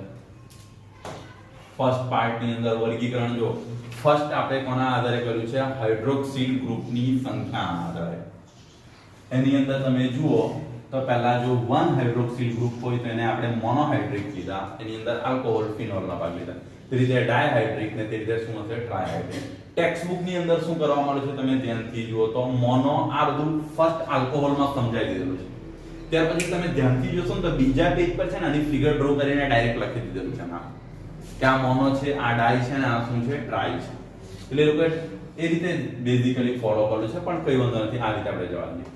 S1: ફર્સ્ટ પાર્ટ ની અંદર વર્ગીકરણ જો ફર્સ્ટ આપણે કોના આધારે કર્યું છે? હાઇડ્રોક્સિલ ગ્રુપની સંખ્યાના આધારે. એની અંદર તમે જુઓ તો પહેલા જો 1 હાઇડ્રોક્સિલ ગ્રુપ હોય તો એને આપણે મોનોહાઇડ્રિક લીધા, એની અંદર આલ્કોહોલ ફિનોલના ભાગ લીધા. તે રીતે ડાયહાઇડ્રિક ને તે રીતે શું હશે? ટ્રાયહાઇડ્રિક. ટેક્સ્ટ બુક ની અંદર શું કરવામાં આવ્યું છે? તમે ધ્યાનથી જુઓ તો મોનો આ બધું ફર્સ્ટ આલ્કોહોલમાં સમજાઈ દીધેલું છે. ત્યાર પછી તમે ધ્યાનથી જોશો ને તો બીજા પેજ પર છે ને આની ફિગર ડ્રો કરીને ડાયરેક્ટ લખી દીધેલું છે નામ કે આ મોનો છે, આ ડાઈ છે ને આ શું છે? ટ્રાય છે. એટલે એ લોકો એ રીતે બેઝિકલી ફોલો કર્યું છે, પણ કઈ વાંધો નથી, આ રીતે આપણે જવા દઈએ.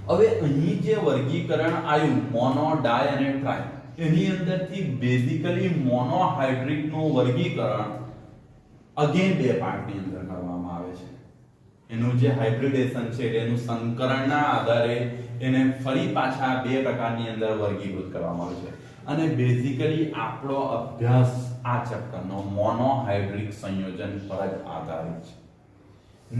S1: હવે અહીં જે વર્ગીકરણ આવ્યું મોનો, ડાય અને ટ્રાય, એની અંદરથી બેઝિકલી મોનોહાઇડ્રિક નું વર્ગીકરણ અગેન બે પાર્ટની અંદર કરવામાં આવે છે. એનું જે હાઇબ્રિડેશન છે એનું સંકરણના આધારે એને ફરી પાછા બે પ્રકારની અંદર વર્ગીકૃત કરવામાં આવે છે. અને બેઝિકલી આપણો અભ્યાસ આ ચેપ્ટરનો મોનોહાઇડ્રિક સંયોજન પર જ આધારિત છે.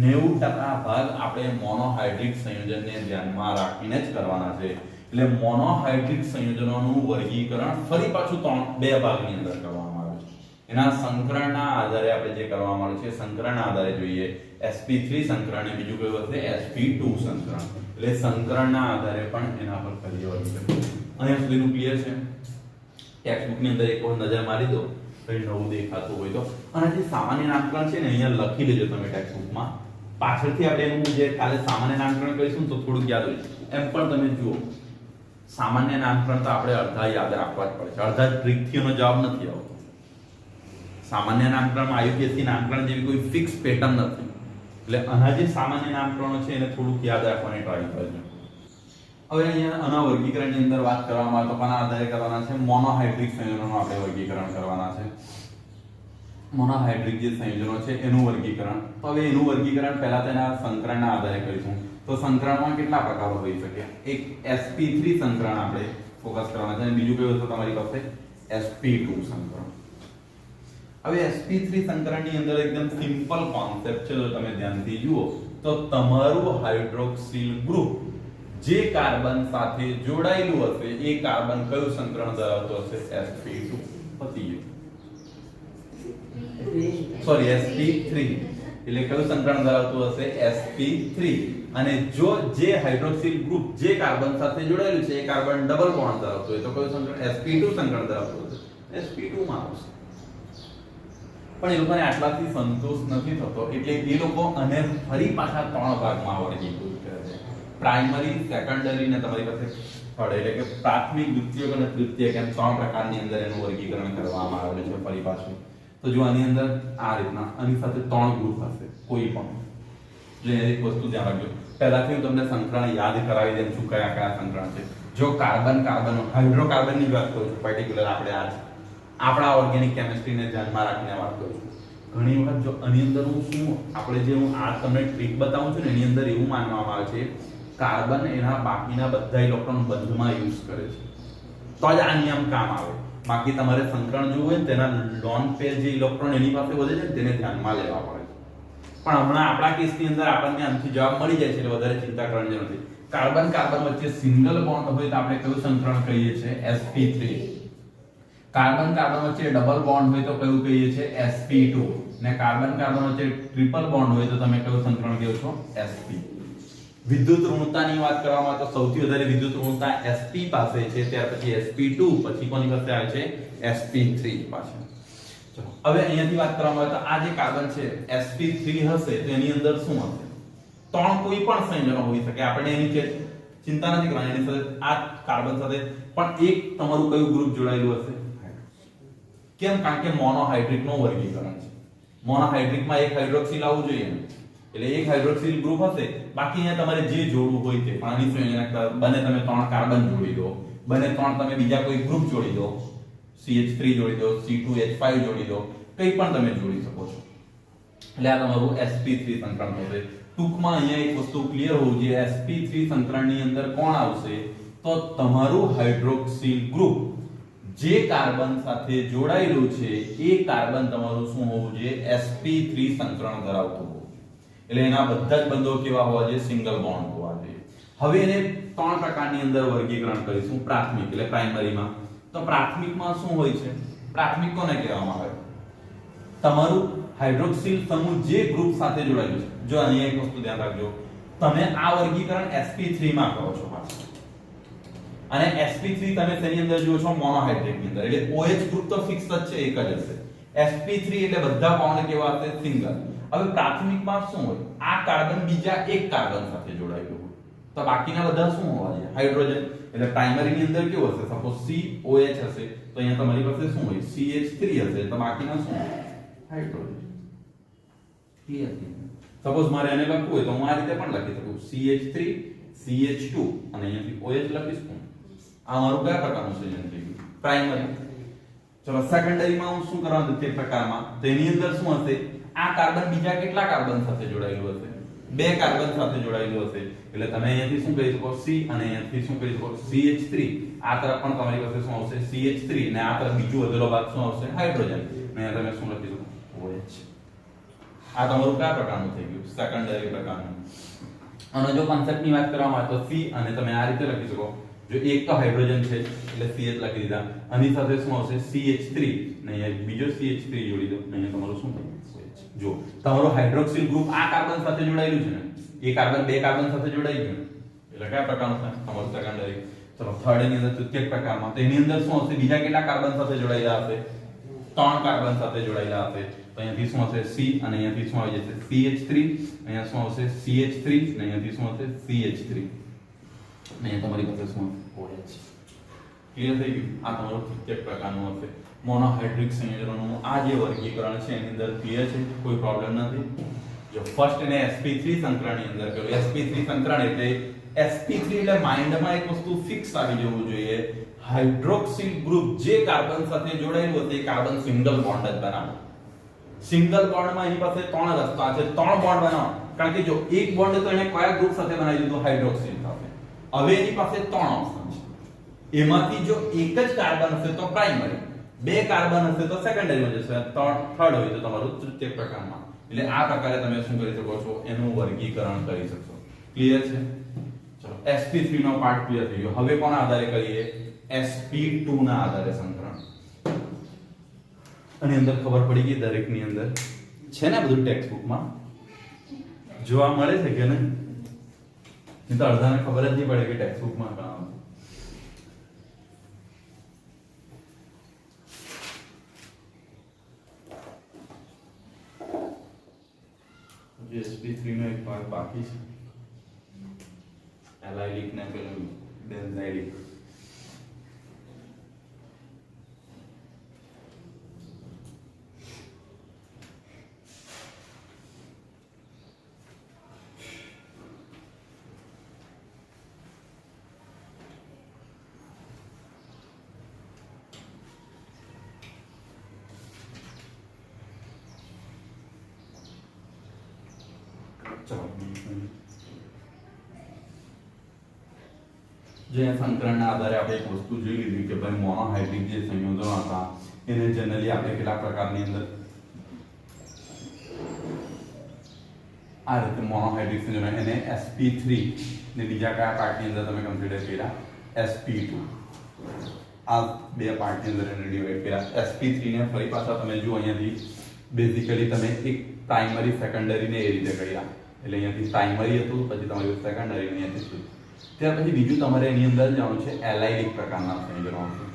S1: 90% ભાગ આપણે મોનોહાઇડ્રિક સંયોજનને ધ્યાનમાં રાખીને જ કરવાના છે. એટલે મોનોહાઇડ્રિક સંયોજનોનું વર્ગીકરણ ફરી પાછું બે ભાગની અંદર કરવામાં આવે છે. એના સંકરણના આધારે આપણે જે કરવામાં આવે છે સંકરણના આધારે જોઈએ sp3 સંકરણ અને બીજું કયું હશે sp2 સંકરણ. એટલે સંકરણના આધારે પણ એના પર કરીએ વર્ગીકરણ. અહીંયા સુધીનું ક્લિયર છે? ટેક્સ્ટ બુક ની અંદર એક વખત નજર મારી દો કઈ નવું દેખાતું હોય તો. અને જે સામાન્ય નામકરણ છે ને અહીંયા લખી લેજો તમે ટેક્સ્ટ બુકમાં. પાછળથી આપણે એનું જે કાલે સામાન્ય નામકરણ કરીશું તો થોડુંક યાદ હોય. એમ પણ તમે જુઓ સામાન્ય નામકરણ તો આપણે અડધા યાદ રાખવા જ પડે છે, અડધા ટ્રીકથી એનો જવાબ નથી આવતો. સામાન્ય નામકરણમાં આયુપીએસસી નામકરણ જેવી કોઈ ફિક્સ પેટર્ન નથી. એટલે આના જે સામાન્ય નામકરણો છે એને થોડુંક યાદ રાખવાની ટ્રાય કરજો. હવે અહીંયા આના વર્ગીકરણની અંદર વાત કરવામાં આવે તો કોના આધારે કરવાના છે? મોનોહાઇડ્રિક સંયોજનોનું આપણે વર્ગીકરણ કરવાના છે. મોનોહાઇડ્રિક જે સંયોજનો છે એનું વર્ગીકરણ. તો હવે એનું વર્ગીકરણ પહેલા તેના સંકરણના આધારે કરીશું. તો સંકરણમાં કેટલા પ્રકારો હોઈ શકે? એક sp3 સંકરણ આપણે ફોકસ કરવાના છે અને બીજું કયું છે તમારી પાસે? sp2 સંકરણ. હવે sp3 સંકરણની અંદર એકદમ સિમ્પલ કોન્સેપ્ટ છે. જો તમે ધ્યાનથી જુઓ તો તમારું હાઇડ્રોક્સિલ ગ્રુપ જે કાર્બન સાથે જોડાયેલું હશે એ કાર્બન કયું સંકરણ ધરાવતો હશે? sp2. પતી ગયું. સોરી sp3 એટલે કયું સંકરણ ધરાવતું હશે? sp3. અને જો જે હાઇડ્રોક્સિલ ગ્રુપ જે કાર્બન સાથે જોડાયેલું છે એ કાર્બન ડબલ બોન્ડ ધરાવતું હોય તો કયું સંકરણ? sp2 સંકરણ ધરાવતું હશે. sp2 માં આવશે. પણ એ લોકોને આટલાથી સંતોષ નથી થતો એટલે એ લોકો અને ફરી પાછા ત્રણ ભાગમાં વર્ગીકૃત કરે છે. પ્રાઇમરી, સેકન્ડરી ને તમારી પાસે થર્ડ, એટલે કે પ્રાથમિક, દ્વિતીયક અને તૃતીયક એમ ત્રણ પ્રકારની અંદર એનું વર્ગીકરણ કરવામાં આવેલું છે ફરી પાછું. તો જો આની અંદર આ રીતના આની સાથે ત્રણ ગ્રુપ હશે કોઈ પણ. જો એક વસ્તુ ધ્યાન રાખજો, પહેલાથી હું તમને સંકરણ યાદ કરાવી દઉં છું કયા કયા સંકરણ છે. જો કાર્બન હાઇડ્રોકાર્બનની વાત કરું છું પર્ટિક્યુલર આપણે આ આપણા ઓર્ગેનિક કેમિસ્ટ્રીને ધ્યાનમાં રાખીને વાત કરું છું. ઘણી વખત જો આની અંદર હું શું આપણે જે હું આ તમને ટ્રીક બતાવું છું ને એની અંદર એવું માનવામાં આવે છે કાર્બન એના બાકીના બધા ઇલેક્ટ્રોન બંધમાં યુઝ કરે છે તો જ આ નિયમ કામ આવે. બાકી તમારે સંકરણ જોવું હોય ને તેના લોન પેર જે ઇલેક્ટ્રોન એની પાસે વધે છે તેને ધ્યાનમાં લેવા પડે છે. પણ હમણાં આપણા કેસની અંદર આપણને આમથી જવાબ મળી જાય છે એટલે વધારે ચિંતા કરવાની જરૂર નથી. કાર્બન કાર્બન વચ્ચે સિંગલ બોન્ડ હોય તો આપણે કયું સંકરણ કહીએ છીએ? sp3. કાર્બન કાર્બન વચ્ચે ડબલ બોન્ડ હોય તો કયું કહીએ છીએ? sp2. ને કાર્બન કાર્બન વચ્ચે ટ્રિપલ બોન્ડ હોય તો તમે કયું સંકરણ કહો છો? sp. વિદ્યુત ઋણતાની વાત કરવામાં તો સૌથી વધારે વિદ્યુત ઋણતા sp પાસે છે, ત્યાર પછી sp2, પછી કોની પાસે આવે છે? sp3 પાસે. ચલો હવે અહીંયાથી વાત કરવામાં આવે તો આ જે કાર્બન છે sp3 હશે તો એની અંદર શું હશે? ત્રણ કોઈ પણ સંયોજનો હોઈ શકે, આપણે એની ચિંતા નથી કરવાની, એની સાથે આ કાર્બન સાથે પણ એક તમારું કયું ગ્રુપ જોડાયેલું હશે? કેમ? કારણ કે મોનોહાઇડ્રિક નો વર્ગીકરણ છે. મોનોહાઇડ્રિક માં એક હાઇડ્રોક્સિલ આવવું જોઈએ, એટલે એક હાઇડ્રોક્સિલ ગ્રુપ હશે, બાકી અહીંયા તમારે જે જોડવું હોય તે પાણી સંયોજન બને તમે ત્રણ કાર્બન જોડી દો, બને ત્રણ તમે બીજા કોઈ ગ્રુપ જોડી દો, CH3 જોડી દો, C2H5 જોડી દો, કંઈ પણ તમે જોડી શકો છો. એટલે આ તમારું sp3 સંકરણ થશે. ટૂંકમાં અહીંયા એક વસ્તુ ક્લિયર હોવું જોઈએ, sp3 સંકરણની અંદર કોણ આવશે? તો તમારું હાઇડ્રોક્સિલ ગ્રુપ જે કાર્બન સાથે જોડાયેલું છે એ કાર્બન તમારું શું હોવું જોઈએ? sp3 સંકરણ ધરાવતું હોવું. એટલે એના બધા જ બંધો કેવા હોવા જોઈએ? સિંગલ બોન્ડ હોવા જોઈએ. હવે એને ત્રણ પ્રકારની અંદર વર્ગીકરણ કરીશું. પ્રાથમિક એટલે પ્રાઇમરીમાં. તો પ્રાથમિકમાં શું હોય છે? પ્રાથમિક કોને કહેવામાં આવે? તમારું હાઇડ્રોક્સિલ સમૂહ જે ગ્રુપ સાથે જોડાયેલું છે. જો અહીંયા એક વસ્તુ ધ્યાન રાખજો, તમે આ વર્ગીકરણ sp3 માં કરો છો પાછું, અને sp3 તમે તેની અંદર જુઓ છો મોનોહાઇડ્રેટ ની અંદર, એટલે OH ગ્રુપ તો ફિક્સ જ છે, એક જ હશે. sp3 એટલે બધા બોન્ડ કેવા હશે? સિંગલ. હવે પ્રાથમિકમાં શું હોય? આ કાર્બન બીજા એક કાર્બન સાથે જોડાયેલું હોય, તો બાકીના બધા શું હોવા જોઈએ? હાઇડ્રોજન. એટલે પ્રાઇમરી ની અંદર કેવું હશે? સપોઝ COH હશે, તો અહીંયા તમારી પાસે શું હોય? CH3 હશે, તો બાકીના શું? હાઇડ્રોજન. ક્લિયર છે? સપોઝ મારે એને લખવું હોય તો હું આ રીતે પણ લખી શકું, CH3 CH2 અને અહીંયાથી OH લખીશ. આ મારું કયા પ્રકારનું સંયોજન થઈ ગયું? પ્રાઇમરી. ચલો સેકન્ડરીમાં હું શું કરવાનું તે પ્રકારમાં? તો એની અંદર શું હશે? આ કાર્બન બીજા કેટલા કાર્બન સાથે જોડાયેલું હશે? બે કાર્બન સાથે જોડાયેલું હશે, એટલે તમે અહીંયાથી શું કહી શકો? C અને અહીંયાથી શું કહી શકો? CH3. આ તરફ પણ તમારી પાસે શું આવશે? CH3 અને આ તરફ બીજું વધેલો ભાગ શું આવશે? હાઇડ્રોજન. અને અહીંયા તમે શું લખી શકો? OH. આ તમારું કયા પ્રકારનું થઈ ગયું? સેકન્ડરી પ્રકારનું. અને જો કોન્સેપ્ટની વાત કરવામાં આવે તો C અને તમે આ રીતે લખી શકો, જો એક તો હાઇડ્રોજન છે એટલે CH લખી દીધા, આની સાથે શું આવશે? CH3 ને અહીંયા બીજો CH3 જોડી દો, અહીંયા તમારું શું થઈ ગયું? જો તમારું હાઇડ્રોક્સિલ ગ્રુપ આ કાર્બન સાથે જોડાયેલું છે ને, એ કાર્બન બે કાર્બન સાથે જોડાઈ ગયું, એટલે કયા પ્રકારનું છે તમારું સેકન્ડરી? ચલો થર્ડ ની અંદર તૃતીયક પ્રકારમાં, તો એની અંદર શું હશે? બીજા કેટલા કાર્બન સાથે જોડાયેલા હશે? ત્રણ કાર્બન સાથે જોડાયેલા હશે, તો અહીંયાથી શું હશે? C અને અહીંયાથી શું આવી જશે? CH3, અહીંયા શું આવશે? CH3 અને અહીંયાથી શું હશે? CH3 અને અહીંયા તમારી પાસે શું OH. ક્લિયર થઈ ગયું? આ તમારું તૃતીયક પ્રકારનું હશે. મોનોહાઇડ્રિક સંયોજનોનું આ જે વર્ગીકરણ છે એની અંદર ક્લિયર છે, કોઈ પ્રોબ્લેમ નથી. જો ફર્સ્ટ એને sp3 સંકરણની અંદર કર્યું, sp3 સંકરણ એટલે sp3 એટલે માઇન્ડમાં એક વસ્તુ ફિક્સ આવી જવું જોઈએ, હાઇડ્રોક્સિલ ગ્રુપ જે કાર્બન સાથે જોડાયેલું હતું એ કાર્બન સિંગલ બોન્ડ જ બનાવે. સિંગલ બોન્ડમાં એની પાસે ત્રણ રસ્તા છે, ત્રણ બોન્ડ બનાવો. કારણ કે જો એક બોન્ડ તો એને કયા ગ્રુપ સાથે બનાવી દીધું? હાઇડ્રોક્સિલ સાથે. હવે એની પાસે ત્રણ ઓપ્શન છે, એમાંથી જો એક જ કાર્બન હશે તો પ્રાઇમરી, બે કાર્બન હશે તો સેકન્ડરીમાં જશે, થર્ડ હોય તો તમારું તૃતીય પ્રકારમાં. એટલે આ પ્રકારે તમે શું કરી શકો છો? એનું વર્ગીકરણ કરી શકશો. ક્લિયર છે? ચલો sp3 નો પાર્ટ ક્લિયર થઈ ગયો. હવે કોના આધારે કરીએ? sp2 ના આધારે સંકરણ. આની અંદર ખબર પડી ગઈ દરેકની અંદર છે ને બધું ટેક્સ્ટ બુકમાં જોવા મળે છે કે નહીં? એ તો અડધાને ખબર જ નહીં પડે કે ટેક્સ્ટ બુકમાં કામ sp3 નો એક ભાગ બાકી છે, એલાઇલિક ને પેલું બેન્ઝાઇલિક. જે સંકરણના આધારે આપણે એક વસ્તુ જોઈ લીધી કે ભાઈ મોનોહાઇડ્રિક જે સંયોજનો હતા એને જનરલી આપણે કેટલા પ્રકારની અંદર આ રીતે મોનોહાઇડ્રિક સંયોજનો એને sp3 ને બીજા કયા પાર્ટની અંદર તમે કન્સિડર કર્યા? sp2. આ બે પાર્ટની અંદર એને ડિવાઇડ કર્યા. sp3 ને ફરી પાછા તમે જુઓ અહીંયાથી બેઝિકલી તમે એક પ્રાઇમરી સેકન્ડરી ને એ રીતે કર્યા, એટલે અહીંયાથી પ્રાઇમરી હતું, પછી તમારી સેકન્ડરી અહીંયાથી શું. ત્યાર પછી બીજું તમારે એની અંદર જવાનું છે એલાઇલિક પ્રકારના સંયોજનો આવશે,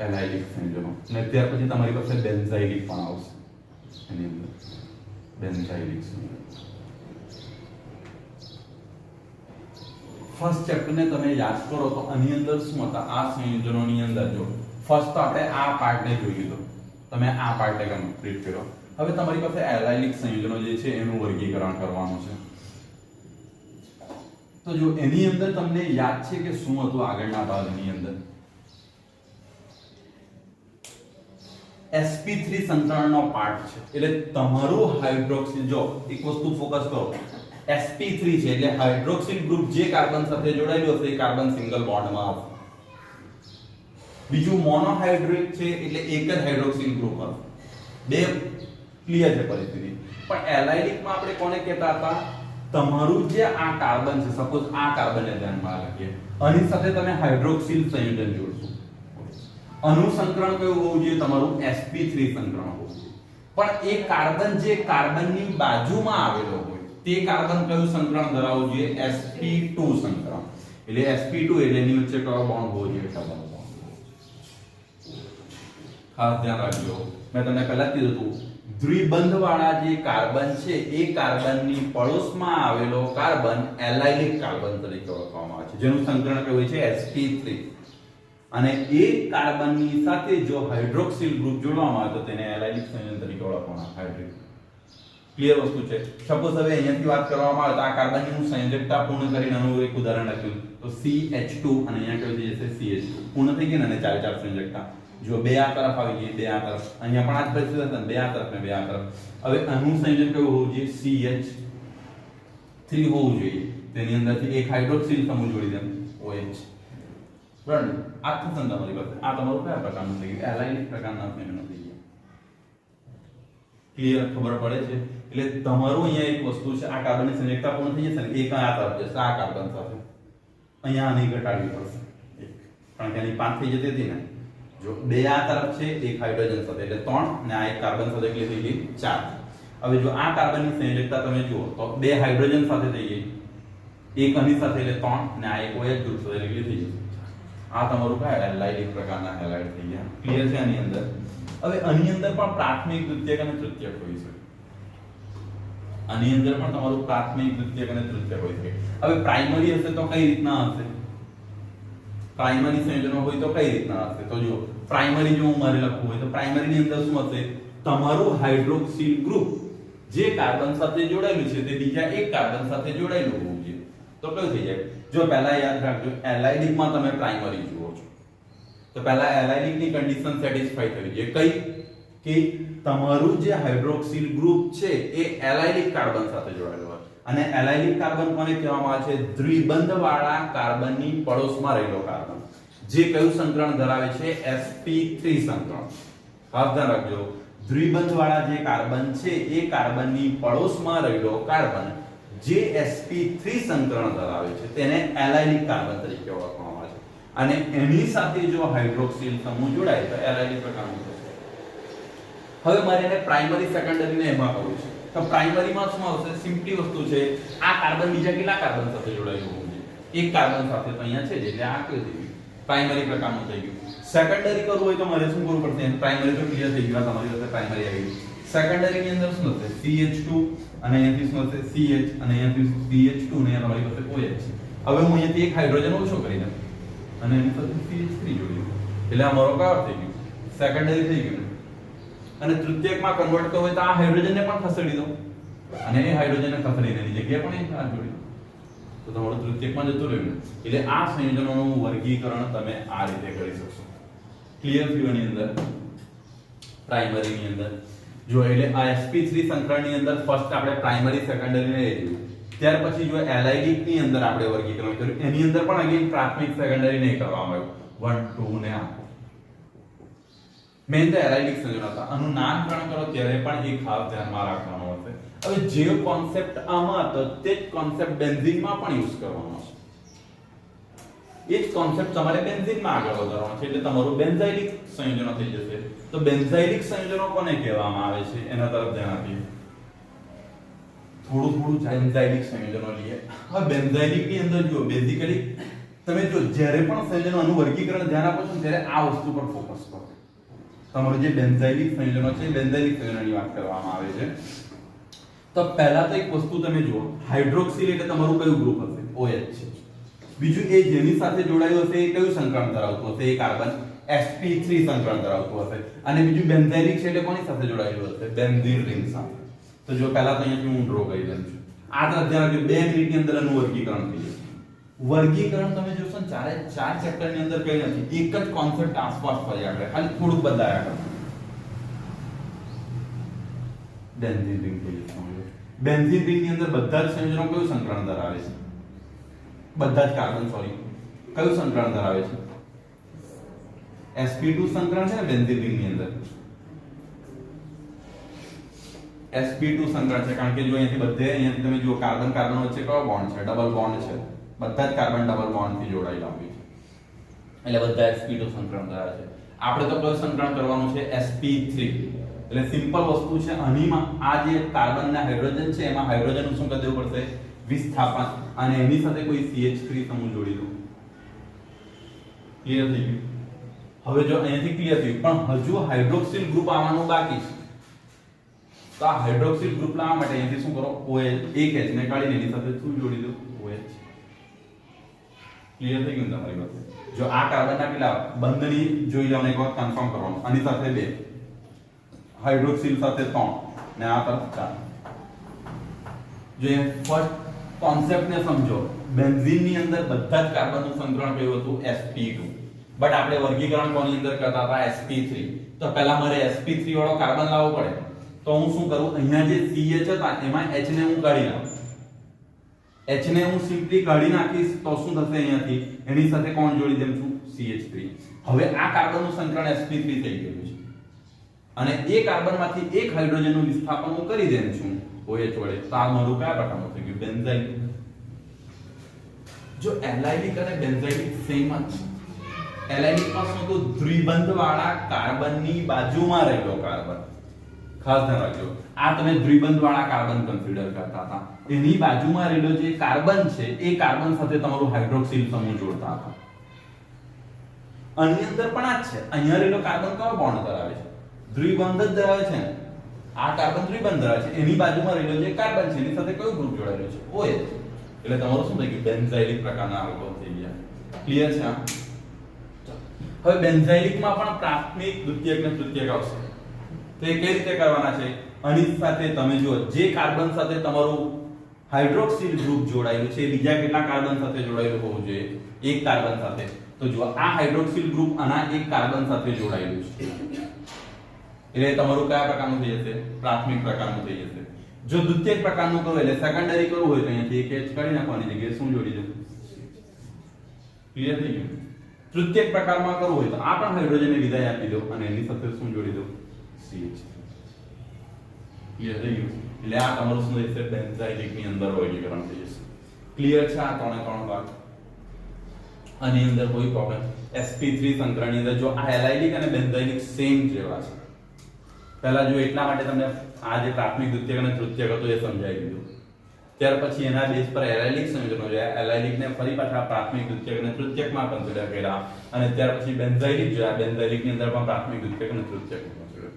S1: એલાઇલિક સંયોજનો. અને ત્યાર પછી તમારી પાસે બેન્ઝાઇલિક પણ આવશે એની અંદર. બેન્ઝાઇલિક સંયોજન. ફર્સ્ટ ચેપ્ટર ને તમે યાદ કરો તો આની અંદર શું હતા? આ સંયોજનોની અંદર જો ફર્સ્ટ તો આપણે આ પાર્ટને જોઈ લીધો, તમે આ પાર્ટને કમ્પ્લીટ કર્યો. હવે તમારી પાસે એલાઇલિક સંયોજનો જે છે એનું વર્ગીકરણ કરવાનું છે. તો જો એની અંદર તમને યાદ છે કે શું હતું આગળના ભાગની અંદર? sp3 સંકરણનો પાર્ટ છે. એટલે તમારું હાઇડ્રોક્સિલ, જો એક વસ્તુ ફોકસ કરો, sp3 છે એટલે હાઇડ્રોક્સિલ ગ્રુપ જે કાર્બન સાથે જોડાયેલું હશે એ કાર્બન સિંગલ બોન્ડમાં આવશે. બીજું મોનોહાઇડ્રેટ છે એટલે એક જ હાઇડ્રોક્સિલ ગ્રુપ હશે. બે ક્લિયર છે પરિસ્થિતિ. પણ એલાઇલિકમાં આપણે કોને કહેતા હતા? તમારું જે આ કાર્બન છે, સપોઝ આ કાર્બનને ધ્યાનમાં રાખીએ, આની સાથે તમે હાઇડ્રોક્સિલ સંયોજન જોડશો. આનું સંકરણ કયું હોવું જોઈએ? તમારું sp3 સંકરણ હોવું જોઈએ. પણ એ કાર્બન જે કાર્બનની બાજુમાં આવેલો હોય તે કાર્બન કયું સંકરણ ધરાવવું જોઈએ? sp2 સંકરણ. એટલે sp2 એટલે એની વચ્ચે કયો બોન્ડ હોવો જોઈએ? Double bond. ખાસ ધ્યાન રાખજો, મેં તમને પહેલા કીધું હતું, દ્વિબંધ વાળા જે કાર્બન છે એ કાર્બનની પડોશમાં આવેલો કાર્બન એલાઇલિક કાર્બન તરીકે ઓળખવામાં આવે છે, જેનું સંકરણ કયું હોય છે? sp3. અને એ કાર્બનની સાથે જો હાઇડ્રોક્સિલ ગ્રુપ જોડવામાં આવે તો તેને એલાઇલિક સંયોજન તરીકે ઓળખવામાં આવે. હાઇડ્રોક્સિલ ક્લિયર વસ્તુ છે. સપોઝ હવે અહીંયાથી વાત કરવામાં આવે તો આ કાર્બનની હું સંયોજકતા પૂર્ણ કરીને આનું એક ઉદાહરણ લખ્યું તો CH2 અને અહીંયા કયું થઈ જશે? CH2. પૂર્ણ થઈ ગઈ ને, અને 4 સંયોજકતા. જો બે આ તરફ આવી ગઈ, બે આ તરફ, અહીંયા પણ આ જ પરિસ્થિતિ હતી, બે આ તરફ ને બે આ તરફ. હવે આનું સંયોજન કયું હોવું જોઈએ? CH3 હોવું જોઈએ. તેની અંદરથી એક હાઇડ્રોક્સિલ સમૂહ જોડી દે, OH. બરાબર? આ તો તમારી પાસે આ તમારું કયા પ્રકારનું થઈ ગયું? એલાઇલિક પ્રકારના સંયોજનો થઈ ગયા. ક્લિયર? ખબર પડે છે? એટલે તમારું અહીંયા એક વસ્તુ છે, આ કાર્બનની સંયોજકતા પૂર્ણ થઈ જશે ને, એક આ તરફ જશે આ કાર્બન સાથે, અહીંયા આની ઘટાડવી પડશે એક, કારણ કે આની 5 થઈ જતી હતી ને. જો બે આ તરફ છે, એક હાઇડ્રોજન સાથે એટલે 3, અને આ એક કાર્બન સાથે કેટલી થઈ ગઈ? 4. હવે જો આ કાર્બનની સંયોજકતા તમે જુઓ તો બે હાઇડ્રોજન સાથે થઈ ગઈ, એક આની સાથે એટલે 3, અને આ એક OH ગ્રુપ સાથે કેટલી થઈ જશે? આ તમારું કયા? એલાઇલિક પ્રકારના હેલાઇડ થઈ ગયા. ક્લિયર છે? આની અંદર હવે આની અંદર પણ પ્રાથમિક, દ્વિતીયક અને તૃતીયક હોઈ શકે. આની અંદર પણ તમારું પ્રાથમિક, દ્વિતીયક અને તૃતીયક હોઈ શકે. હવે પ્રાઇમરી હશે તો કઈ રીતના હશે? પ્રાઇમરી સંયોજનો હોય તો કઈ રીતના હશે? તો જો પ્રાઇમરી જો હું મારે લખવું હોય તો પ્રાઇમરીની અંદર શું હશે? તમારું હાઇડ્રોક્સિલ ગ્રુપ જે કાર્બન સાથે જોડાયેલું છે તે બીજા એક કાર્બન સાથે જોડાયેલું હોવું જોઈએ. તો કયું થઈ જાય? જો પહેલા યાદ રાખજો, એલાઇલિકમાં તમે પ્રાઇમરી જુઓ છો તો પહેલા એલાઇલિકની કન્ડિશન સેટિસ્ફાઈ થવી જોઈએ. કઈ? કે તમારું જે હાઇડ્રોક્સિલ ગ્રુપ છે એ એલાઇલિક કાર્બન સાથે જોડાયેલું હોય. અને એલાઇલિક કાર્બન કોને કહેવામાં આવે છે? દ્વિબંધ વાળા કાર્બનની પડોશમાં રહેલો કાર્બન, જે કયું સંકરણ ધરાવે છે? sp3 સંકરણ. ખાસ ધ્યાન રાખજો, દ્વિબંધ વાળા જે કાર્બન છે એ કાર્બનની પડોશમાં રહેલો કાર્બન જે sp3 સંકરણ ધરાવે છે તેને એલાઇલિક કાર્બન તરીકે ઓળખવામાં આવે છે. અને એની સાથે જો હાઇડ્રોક્સિલ સમૂહ જોડાય તો એલાઇલિક પ્રકારનું થશે. હવે મારે એને પ્રાઇમરી, સેકન્ડરી ને એમાં કરવું છે. તો પ્રાઇમરીમાં શું આવશે? સિમ્પલી વસ્તુ છે, આ કાર્બન બીજા કેટલા કાર્બન સાથે જોડાયેલું હોવું જોઈએ? એક કાર્બન સાથે તો અહીંયા છે જ, એટલે આ કયું થઈ ગયું? પ્રાઇમરી પ્રકારનું થઈ ગયું. સેકન્ડરી કરવું હોય તો મારે શું કરવું પડશે? પ્રાઇમરી તો ક્લિયર થઈ ગયું, તમારી પાસે પ્રાઇમરી આવી ગઈ. સેકન્ડરી ની અંદર શું થશે? CH2 અને અહીંયાથી શું થશે? CH, અને અહીંયાથી CH2 ને તમારી પાસે OH છે. હવે હું અહીંયાથી એક હાઇડ્રોજન ઓછો કરી દઉં અને એની સાથે CH3 જોડી દઉં, એટલે આ મારો કયો થઈ ગયું? સેકન્ડરી થઈ ગયું. અને તૃતીયકમાં કન્વર્ટ કરવું હોય તો આ હાઇડ્રોજનને પણ ખસેડી દો અને એ હાઇડ્રોજનને ખસેડીને એની જગ્યાએ પણ એક આ જોડી દો, તો તમારું તૃતીયકમાં જતું રહ્યું. એટલે આ સંયોજનોનું વર્ગીકરણ તમે આ રીતે કરી શકશો. ક્લિયર થયું? એની અંદર પ્રાઇમરીની અંદર જો એટલે આ sp3 સંકરણની અંદર ફર્સ્ટ આપણે પ્રાઇમરી, સેકન્ડરી ને લીધું. ત્યાર પછી જો એલાઇલિક ની અંદર આપણે વર્ગીકરણ કર્યું, એની અંદર પણ અગેન પ્રાથમિક, સેકન્ડરી નહીં કરવામાં આવ્યું. 1 2 ને આ મેન તો એલાઇલિક સંયોજન હતા. આનું નામકરણ કરો ત્યારે પણ એક ખાસ ધ્યાનમાં રાખવાનું હશે. હવે જે કોન્સેપ્ટ આમાં હતો તે જ કોન્સેપ્ટ બેન્ઝીનમાં પણ યુઝ કરવાનો છે. એ જ કોન્સેપ્ટ તમારે બેન્ઝીનમાં આગળ વધારવાનો છે, એટલે તમારું બેન્ઝાઇલિક સંયોજનો થઈ જશે. તો બેન્ઝાઇલિક સંયોજનો કોને કહેવામાં આવે છે એના તરફ ધ્યાન આપીએ. થોડું બેન્ઝાઇલિક સંયોજનો લઈએ. હવે બેન્ઝાઇલિક ની અંદર જો બેઝિકલી તમે જો જ્યારે પણ સંયોજનોનું વર્ગીકરણ ધ્યાન આપો છો ત્યારે આ વસ્તુ પર ફોકસ કરો. તમારું જે બેન્ઝાઇલિક સંયોજનો છે, બેન્ઝાઇલિક સંયોજનોની વાત કરવામાં આવે છે. તો પહેલા તો એક વસ્તુ તમે જુઓ, હાઇડ્રોક્સિલ એટલે તમારું કયું ગ્રુપ હશે? OH છે. બીજું એ જેની સાથે જોડાયું હશે એ કયું સંકરણ ધરાવતું હશે? એ કાર્બન sp3 સંકરણ ધરાવતું હશે. અને બીજું બેન્ઝાઇલિક છે એટલે કોની સાથે જોડાયેલું હશે? બેન્ઝીન રિંગ સાથે. તો જો પહેલા તો અહીંયાથી હું ડ્રો કરી દઉં છું. આ તો ધ્યાન રાખજો, 2 મિનિટની અંદર આનું વર્ગીકરણ થઈ જશે. વર્ગીકરણ તમે જોશો ને ચારે ચાર ચેપ્ટર ની અંદર કઈ નથી, એક જ કોન્સેપ્ટ આસપાસ ફર્યા કરે, ખાલી થોડુંક બદલાયા કરે. બેન્ઝીન રિંગ થઈ જશે. બેન્ઝીન રિંગ ની અંદર બધા જ સંયોજનો કયું સંકરણ ધરાવે છે? બધા જ કાર્બન કયું સંકરણ ધરાવે છે? sp2 સંકરણ છે ને બેન્ઝીન રિંગ ની અંદર. sp2 સંકરણ છે, કારણ કે જો અહીંયાથી અહીંયાથી તમે જુઓ કાર્બન કાર્બન વચ્ચે કયો બોન્ડ છે? ડબલ બોન્ડ છે. બધા જ કાર્બન ડબલ બોન્ડ થી જોડાયેલા હોય છે, એટલે બધા sp2 સંકરણ ધરાવે છે. આપણે તો કયું સંકરણ કરવાનું છે? sp3. એટલે સિમ્પલ વસ્તુ છે. આનીમાં આ જે કાર્બન ના હાઇડ્રોજન છે એમાં હાઇડ્રોજનનું શું કરી દેવું પડશે? વિસ્થાપન. અને એની સાથે કોઈ CH3 સમૂહ જોડી દો. ક્લિયર થઈ ગયું? હવે જો અહીંયાથી ક્લિયર થયું, પણ હજુ હાઇડ્રોક્સિલ ગ્રુપ આવવાનું બાકી છે. તો આ હાઇડ્રોક્સિલ ગ્રુપ લાવવા માટે અહીંયાથી શું કરો? OH એક H ને કાઢીને એની સાથે શું જોડી દો? OH. ક્લિયર થઈ ગયું તમારી વાત? જો આ કાર્બનના કેટલા બંધની જોઈ લેવાનું, એક વખત કન્ફર્મ કરવાનું. આની સાથે 2, હાઇડ્રોક્સિલ સાથે 3 ને આ તરફ 4. જો એ ફર્સ્ટ કોન્સેપ્ટ ને સમજો. બેન્ઝીન ની અંદર બધા જ કાર્બનનું સંકરણ કયું હતું? sp2. બટ આપણે વર્ગીકરણ કોની અંદર કરતા હતા? sp3. તો પહેલા મારે sp3 વાળો કાર્બન લાવવો પડે. તો હું શું કરું? અહીંયા જે CH હતા એમાં H ને હું કાઢી નાખું. H ને હું સિમ્પલી કાઢી નાખીશ તો શું થશે? અહીંયાથી એની સાથે કોણ જોડી દેમ છું? CH3. હવે આ કાર્બનનું સંકરણ sp3 થઈ ગયું છે અને એ કાર્બનમાંથી એક હાઇડ્રોજનનું વિસ્થાપન હું કરી દેમ છું OH વડે. તો આ મારું કયા પ્રકારનું થઈ ગયું? બેન્ઝાઇલિક. જો એલાઇલિક અને બેન્ઝાઇલિક સેમ જ છે. એલાઇલિકમાં શું તો દ્વિબંધ વાળા કાર્બનની બાજુમાં રહેલો કાર્બન. ખાસ ધ્યાન રાખજો, આ તમે દ્વિબંધ વાળા કાર્બન કન્સિડર કરતા હતા. એની બાજુમાં રહેલો જે કાર્બન છે એ કાર્બન સાથે તમારું હાઇડ્રોક્સિલ સમૂહ જોડતા હતા. આની અંદર પણ આ જ છે. અહીંયા રહેલો કાર્બન કયો બોન્ડ ધરાવે છે? દ્વિબંધ જ ધરાવે છે. આ કાર્બન દ્વિબંધ ધરાવે છે. એની બાજુમાં રહેલો જે કાર્બન છે એની સાથે કયું ગ્રુપ જોડાયેલું છે? OH. એટલે તમારું શું થઈ ગયું? બેન્ઝાઇલિક પ્રકારના આલ્કોહોલ થઈ ગયા. ક્લિયર છે? હવે બેન્ઝાઇલિકમાં પણ પ્રાથમિક, દ્વિતીયક અને તૃતીયક આવશે. તો એ કઈ રીતે કરવાના છે? આની સાથે તમે જુઓ, જે કાર્બન સાથે તમારું હાઇડ્રોક્સિલ ગ્રુપ જોડાયેલું છે બીજા કેટલા કાર્બન સાથે જોડાયેલું હોવું જોઈએ? એક કાર્બન સાથે. તો જુઓ, આ હાઇડ્રોક્સિલ ગ્રુપ આના એક કાર્બન સાથે જોડાયેલું છે. એટલે તમારું કયા પ્રકારનું થઈ જશે? પ્રાથમિક પ્રકારનું થઈ જશે. જો દ્વિતીયક પ્રકારનું કરવું એટલે સેકન્ડરી કરવું હોય તો અહીંયાથી એક H કાઢી નાખવાની જગ્યાએ શું જોડી દો? ક્લિયર થઈ ગયું? તૃતીયક પ્રકારમાં કરવું હોય તો આ પણ હાઇડ્રોજનને વિદાય આપી દો અને એની સાથે શું જોડી દો? CH. ક્લિયર થઈ ગયું? એટલે આ તમારું શું થશે? બેન્ઝાઇલિક ની અંદર વર્ગીકરણ થઈ જશે. ક્લિયર છે? આ ત્રણે ત્રણ ભાગ. આની અંદર કોઈ પ્રોબ્લેમ? sp3 સંકરણની અંદર જો આ એલાઇલિક અને બેન્ઝાઇલિક સેમ જેવા છે. પહેલા જો એટલા માટે તમને આ જે પ્રાથમિક, દ્વિતીયક અને તૃતીયક હતો એ સમજાવી દીધું. ત્યાર પછી એના બેઝ પર એલાઇલિક સંયોજનો જોયા. એલાઇલિક ને ફરી પાછા પ્રાથમિક, દ્વિતીયક અને તૃતીયકમાં કન્સિડર કર્યા અને ત્યાર પછી બેન્ઝાઇલિક જોયા. બેન્ઝાઇલિક ની અંદર પણ પ્રાથમિક, દ્વિતીયક અને તૃતીયક કન્સિડર.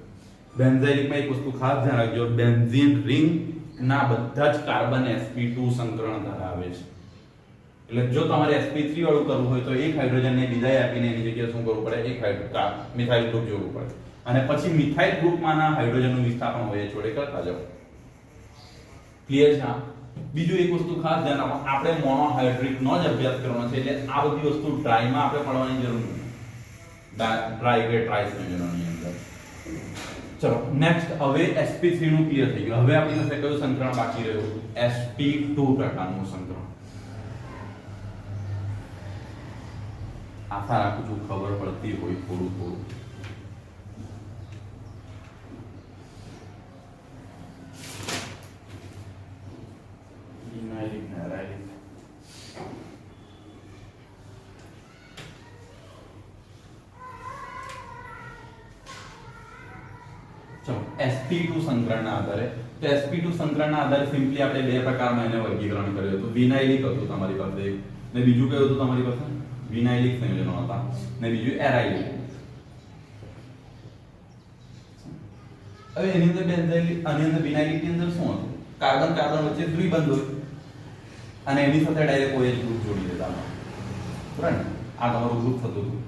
S1: બેન્ઝાઇલિકમાં એક વસ્તુ ખાસ ધ્યાન રાખજો, બેન્ઝીન રિંગ ના બધા જ કાર્બન sp2 સંકરણ ધરાવે છે. એટલે જો તમારે sp3 વાળું કરવું હોય તો એક હાઇડ્રોજનને વિદાય આપીને એની જગ્યાએ શું કરવું પડે? એક મિથાઇલ ગ્રુપ જોડવું પડે અને પછી મિથાઇલ ગ્રુપમાંના હાઇડ્રોજનનું વિસ્થાપન હોય જોડે કરતા જાઓ. ક્લિયર છે? બીજું એક વસ્તુ ખાસ ધ્યાન રાખો, આપણે મોનોહાઇડ્રિક નો જ અભ્યાસ કરવાનો છે. એટલે આ બધી વસ્તુ ડ્રાયમાં આપણે પડવાની જરૂર નથી. ડ્રાય કે ટ્રાય સંયોજનોની અંદર. ચલો નેક્સ્ટ, હવે sp3 નું ક્લિયર થઈ ગયું. હવે આપણી પાસે કયું સંકરણ બાકી રહ્યું? sp2 પ્રકારનું સંકરણ. આશા રાખું છું ખબર પડતી હોય થોડું થોડું. ચલો sp2 સંકરણના આધારે, તો sp2 સંકરણના આધારે સિમ્પલી આપણે બે પ્રકારમાં એને વર્ગીકરણ કર્યું હતું. વિનાઇલિક હતું તમારી પાસે ને બીજું કયું હતું તમારી પાસે? વિનાઇલિક સંયોજનો હતા ને બીજું એરાઇલિક. હવે એની અંદર બેન્ઝાઇલિક, આની અંદર વિનાઇલિક ની અંદર શું હતું? કાર્બન કાર્બન વચ્ચે દ્વિબંધ હોય અને એની સાથે ડાયરેક્ટ OH ગ્રુપ જોડી દેતા બરાબર ને આ તમારું ગ્રુપ થતું હતું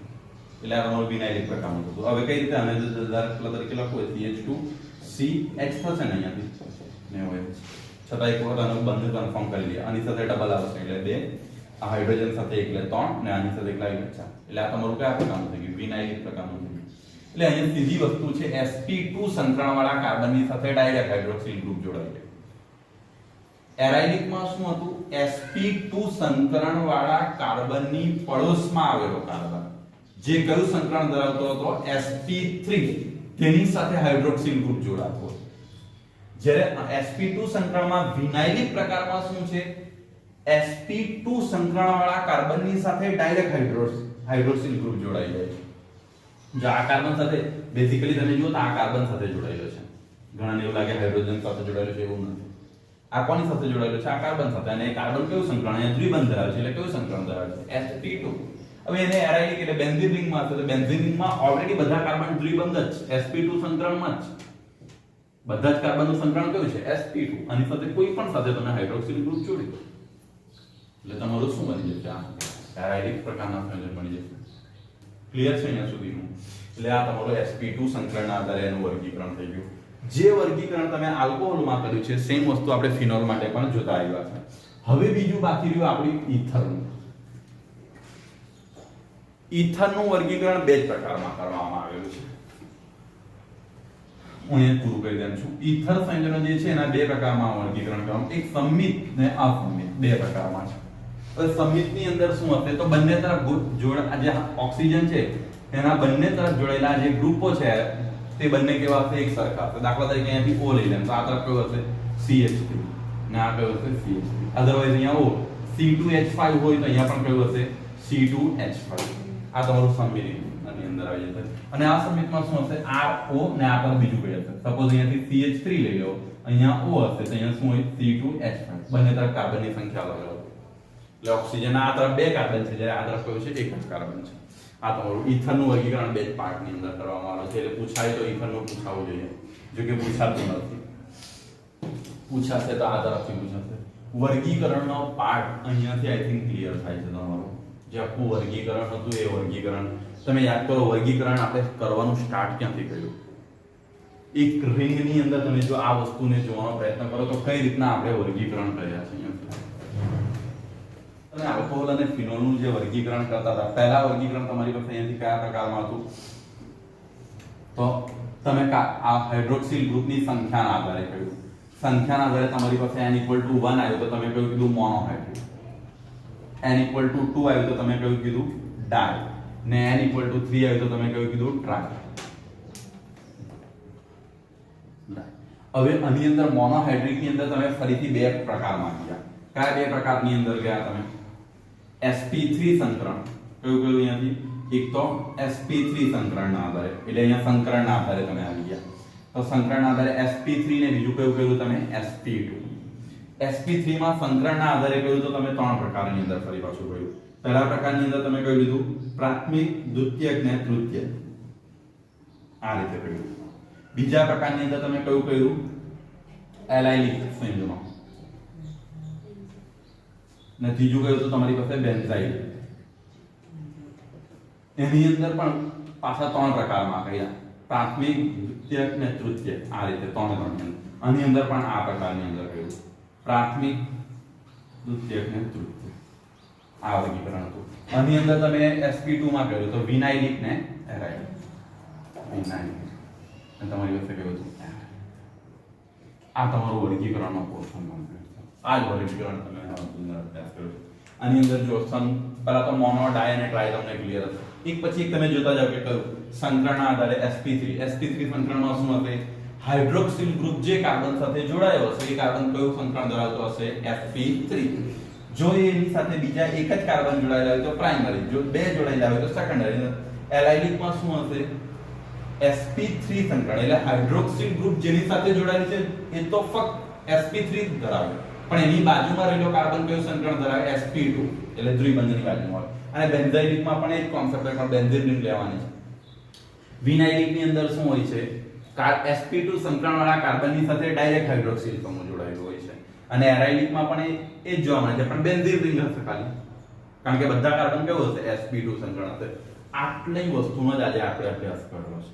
S1: એટલે આ તમારું વિનાઇલિક પ્રકારનું થતું હવે કઈ રીતે આને દાખલા તરીકે લખો CH2CH થશે ને અહીંયાથી ને OH છતાં એક વખત આનું બંધ કન્ફર્મ કરી લઈએ આની સાથે ડબલ આવશે એટલે 2 આ હાઇડ્રોજન સાથે એકલે 3 ને આની સાથે એકલા 4 એટલે આ તમારું કયા પ્રકારનું થઈ ગયું વિનાઇલિક પ્રકારનું થઈ ગયું એટલે અહીંયા સીધી વસ્તુ છે sp2 સંકરણવાળા કાર્બનની સાથે ડાયરેક્ટ હાઇડ્રોક્સિલ ગ્રુપ જોડાય છે એરાઇલિક માં શું હતું sp2 સંકરણવાળા કાર્બનની પડોશમાં આવેલો કાર્બન જે કયું સંકરણ ધરાવતો હતો sp3 તેની સાથે હાઇડ્રોક્સિલ ગ્રુપ જોડાતો હતો જ્યારે sp2 સંકરણમાં વિનાઇલિક પ્રકારમાં શું છે sp2 સંકરણવાળા કાર્બનની સાથે ડાયરેક્ટ હાઇડ્રોક્સિલ ગ્રુપ જોડાઈ જાય છે જો આ કાર્બન સાથે બેઝિકલી તમે જુઓ તો આ કાર્બન સાથે જોડાયેલો છે ઘણાને એવું લાગે હાઇડ્રોજન સાથે જોડાયેલો છે એવું નથી આ કોની સાથે જોડાયેલો છે આ કાર્બન સાથે અને એ કાર્બન કયું સંકરણ અહીંયા દ્વિબંધ ધરાવે છે એટલે કયું સંકરણ ધરાવે છે sp2 હવે એને એરાઇલિક એટલે બેન્ઝીન રિંગમાં છે તો બેન્ઝીન રિંગમાં ઓલરેડી બધા કાર્બન દ્વિબંધ જ છે sp2 સંકરણમાં જ બધા જ કાર્બનનું સંકરણ કયું છે sp2 આની સાથે કોઈ પણ સાથે તમે હાઇડ્રોક્સિલ ગ્રુપ જોડી દો એટલે તમારું શું બની જશે આ એરાઇલિક પ્રકારના સંયોજન બની જશે ક્લિયર છે અહીંયા સુધીનું એટલે આ તમારું sp2 સંકરણના આધારે એનું વર્ગીકરણ થઈ ગયું જે વર્ગીકરણ તમે આલ્કોહોલમાં કર્યું છે સેમ વસ્તુ આપણે ફિનોલ માટે પણ જોતા આવ્યા છે હવે બીજું બાકી રહ્યું આપણી ઈથરનું ઈથરનું વર્ગીકરણ બે જ પ્રકારમાં કરવામાં આવેલું છે હું અહીંયા પૂરું કરી દઉં છું ઈથર સંયોજનો જે છે એના બે પ્રકારમાં વર્ગીકરણ કરવામાં એક સંમિત ને અસંમિત બે પ્રકારમાં છે હવે સંમિતની અંદર શું હશે તો બંને તરફ જે ઓક્સિજન છે એના બંને તરફ જોડાયેલા જે ગ્રુપો છે તે બંને કેવા હશે એક સરખા હશે દાખલા તરીકે અહીંયાથી O લઈ લેમ તો આ તરફ કયો હશે CH3 ને આ કયો હશે CH3 અધરવાઇઝ અહીંયા O C2H5 હોય તો અહીંયા પણ કયો હશે C2H5 આ તમારું સંમિત આની અંદર આવી જશે અને આ સંમિતમાં શું હશે RO ને આ તરફ બીજું કઈ હશે સપોઝ અહીંયાથી CH3 લઈ લો અહીંયા O હશે તો અહીંયા શું હોય C2H5 બંને તરફ કાર્બનની સંખ્યા અલગ અલગ એટલે ઓક્સિજન આ તરફ બે કાર્બન છે જ્યારે આ તરફ કયો છે એક જ કાર્બન છે આ તમારું ઈથરનું વર્ગીકરણ બે જ પાર્ટની અંદર કરવામાં આવે છે એટલે પૂછાય તો ઈથરનું પૂછાવું જોઈએ જો કે પૂછાતું નથી પૂછાશે તો આ તરફથી પૂછાશે વર્ગીકરણનો પાર્ટ અહીંયાથી આઈ થિંક ક્લિયર થાય છે તમારું જે આખું વર્ગીકરણ હતું એ વર્ગીકરણ તમે યાદ કરો વર્ગીકરણ આપણે કરવાનું સ્ટાર્ટ ક્યાંથી કર્યું એક રિંગની અંદર તમે જો આ વસ્તુને જોવાનો પ્રયત્ન કરો તો કઈ રીતના આપણે વર્ગીકરણ કર્યા છે અહીંયાથી અને આલ્કોહોલ અને ફિનોલનું જે વર્ગીકરણ કરતા હતા પહેલા વર્ગીકરણ તમારી પાસે અહીંયાથી કયા પ્રકારમાં હતું તો તમે આ હાઇડ્રોક્સિલ ગ્રુપની સંખ્યાના આધારે કહ્યું સંખ્યાના આધારે તમારી પાસે n = 1 આવ્યો તો તમે કયું કીધું મોનોહાઇડ્રેટ n = 2 આવ્યું તો તમે કયું કીધું ડાય ને n = 3 આવ્યું તો તમે કયું કીધું ટ્રાય હવે આની અંદર મોનોહાઇડ્રેટની અંદર તમે ફરીથી બે પ્રકારમાં ગયા કયા બે પ્રકારની અંદર ગયા તમે sp3 સંકરણ કયું કયું અહીંયાથી એક તો sp3 સંકરણના આધારે એટલે અહીંયા સંકરણના આધારે તમે આવી ગયા તો સંકરણના આધારે sp3 ને બીજું કયું કયું તમે sp2 sp3 માં સંકરણના આધારે કયું તો તમે ત્રણ પ્રકારની અંદર ફરી પાછું કહ્યું પહેલા પ્રકારની અંદર તમે કયું લીધું પ્રાથમિક દ્વિતીયક ને તૃતીયક આ રીતે કહ્યું બીજા પ્રકારની અંદર તમે કયું કહ્યું એલાઇલિક સંયોજનો ને ત્રીજું કયું તો તમારી પાસે બેન્ઝાઇલ એની અંદર પણ પાછા ત્રણ પ્રકારમાં કહ્યા પ્રાથમિક દ્વિતીયક ને તૃતીયક આ રીતે ત્રણ આની અંદર પણ આ પ્રકારની અંદર કહ્યું પ્રાથમિક દ્વિતીયક ને તૃતીયક આ વર્ગીકરણ હતું આની અંદર તમે sp2 માં કહ્યું તો વિનાઇલિક ને એરાઇલિક વિનાઇલિક અને તમારી પાસે કહ્યું હતું આ તમારું વર્ગીકરણનો પોર્શન આ જ વર્ગીકરણ તમે અભ્યાસ કર્યો આની અંદર જો પહેલા તો મોનો ડાય અને ટ્રાય તમને ક્લિયર હશે એક પછી એક તમે જોતા જાવ કે કયું સંકરણના આધારે sp3 સંકરણમાં શું હશે હાઇડ્રોક્સિલ ગ્રુપ જે કાર્બન સાથે જોડાયો હશે એ કાર્બન કયું સંકરણ ધરાવતો હશે sp3 જો એની સાથે બીજા એક જ કાર્બન જોડાયેલા હોય તો પ્રાઇમરી જો બે જોડાયેલા હોય તો સેકન્ડરી એલાઇલિક માં શું હશે sp3 સંકરણ એટલે હાઇડ્રોક્સિલ ગ્રુપ જેની સાથે જોડાયેલી છે એ તો ફક્ત sp3 ધરાવે પણ એની બાજુમાં રહેલો કાર્બન કયું સંકરણ ધરાવે sp2 એટલે દ્વિબંધની બાજુમાં અને બેન્ઝાઇલિક માં પણ એ જ કોન્સેપ્ટ છે પણ બેન્ઝીન રિંગ લેવાની છે વિનાઇલિક ની અંદર શું હોય છે sp2 સંકળાણવાળા કાર્બનની સાથે ડાયરેક્ટ હાઇડ્રોક્સિલ સમૂહ જોડાયેલો હોય છે અને એરાઇલિકમાં પણ એ જ જોવા મળે છે, પણ બેન્ઝીન રિંગ હશે ખાલી, કારણ કે બધા કાર્બન કેવું હશે sp2 સંકળાણ હશે. આટલી વસ્તુનો જ આજે આપણે અભ્યાસ કર્યો છે.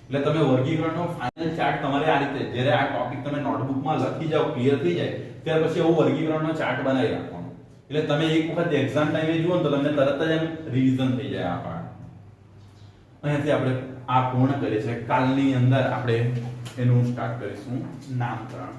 S1: એટલે તમે વર્ગીકરણનો ફાઇનલ ચાર્ટ તમારે આ રીતે, જ્યારે આ ટોપિક તમે નોટબુકમાં લખી જાઓ, ક્લિયર થઈ જાય, ત્યાર પછી એવો વર્ગીકરણનો ચાર્ટ બનાવી રાખવાનો. એટલે તમે એક વખત એક્ઝામ ટાઈમે જુઓ તો તમને તરત જ એમ રિવિઝન થઈ જાય આ પાર્ટ. અહીંયાથી આપણે આ પૂર્ણ કરીએ છીએ. કાલની અંદર આપણે એનું સ્ટાર્ટ કરીશું નામકરણ.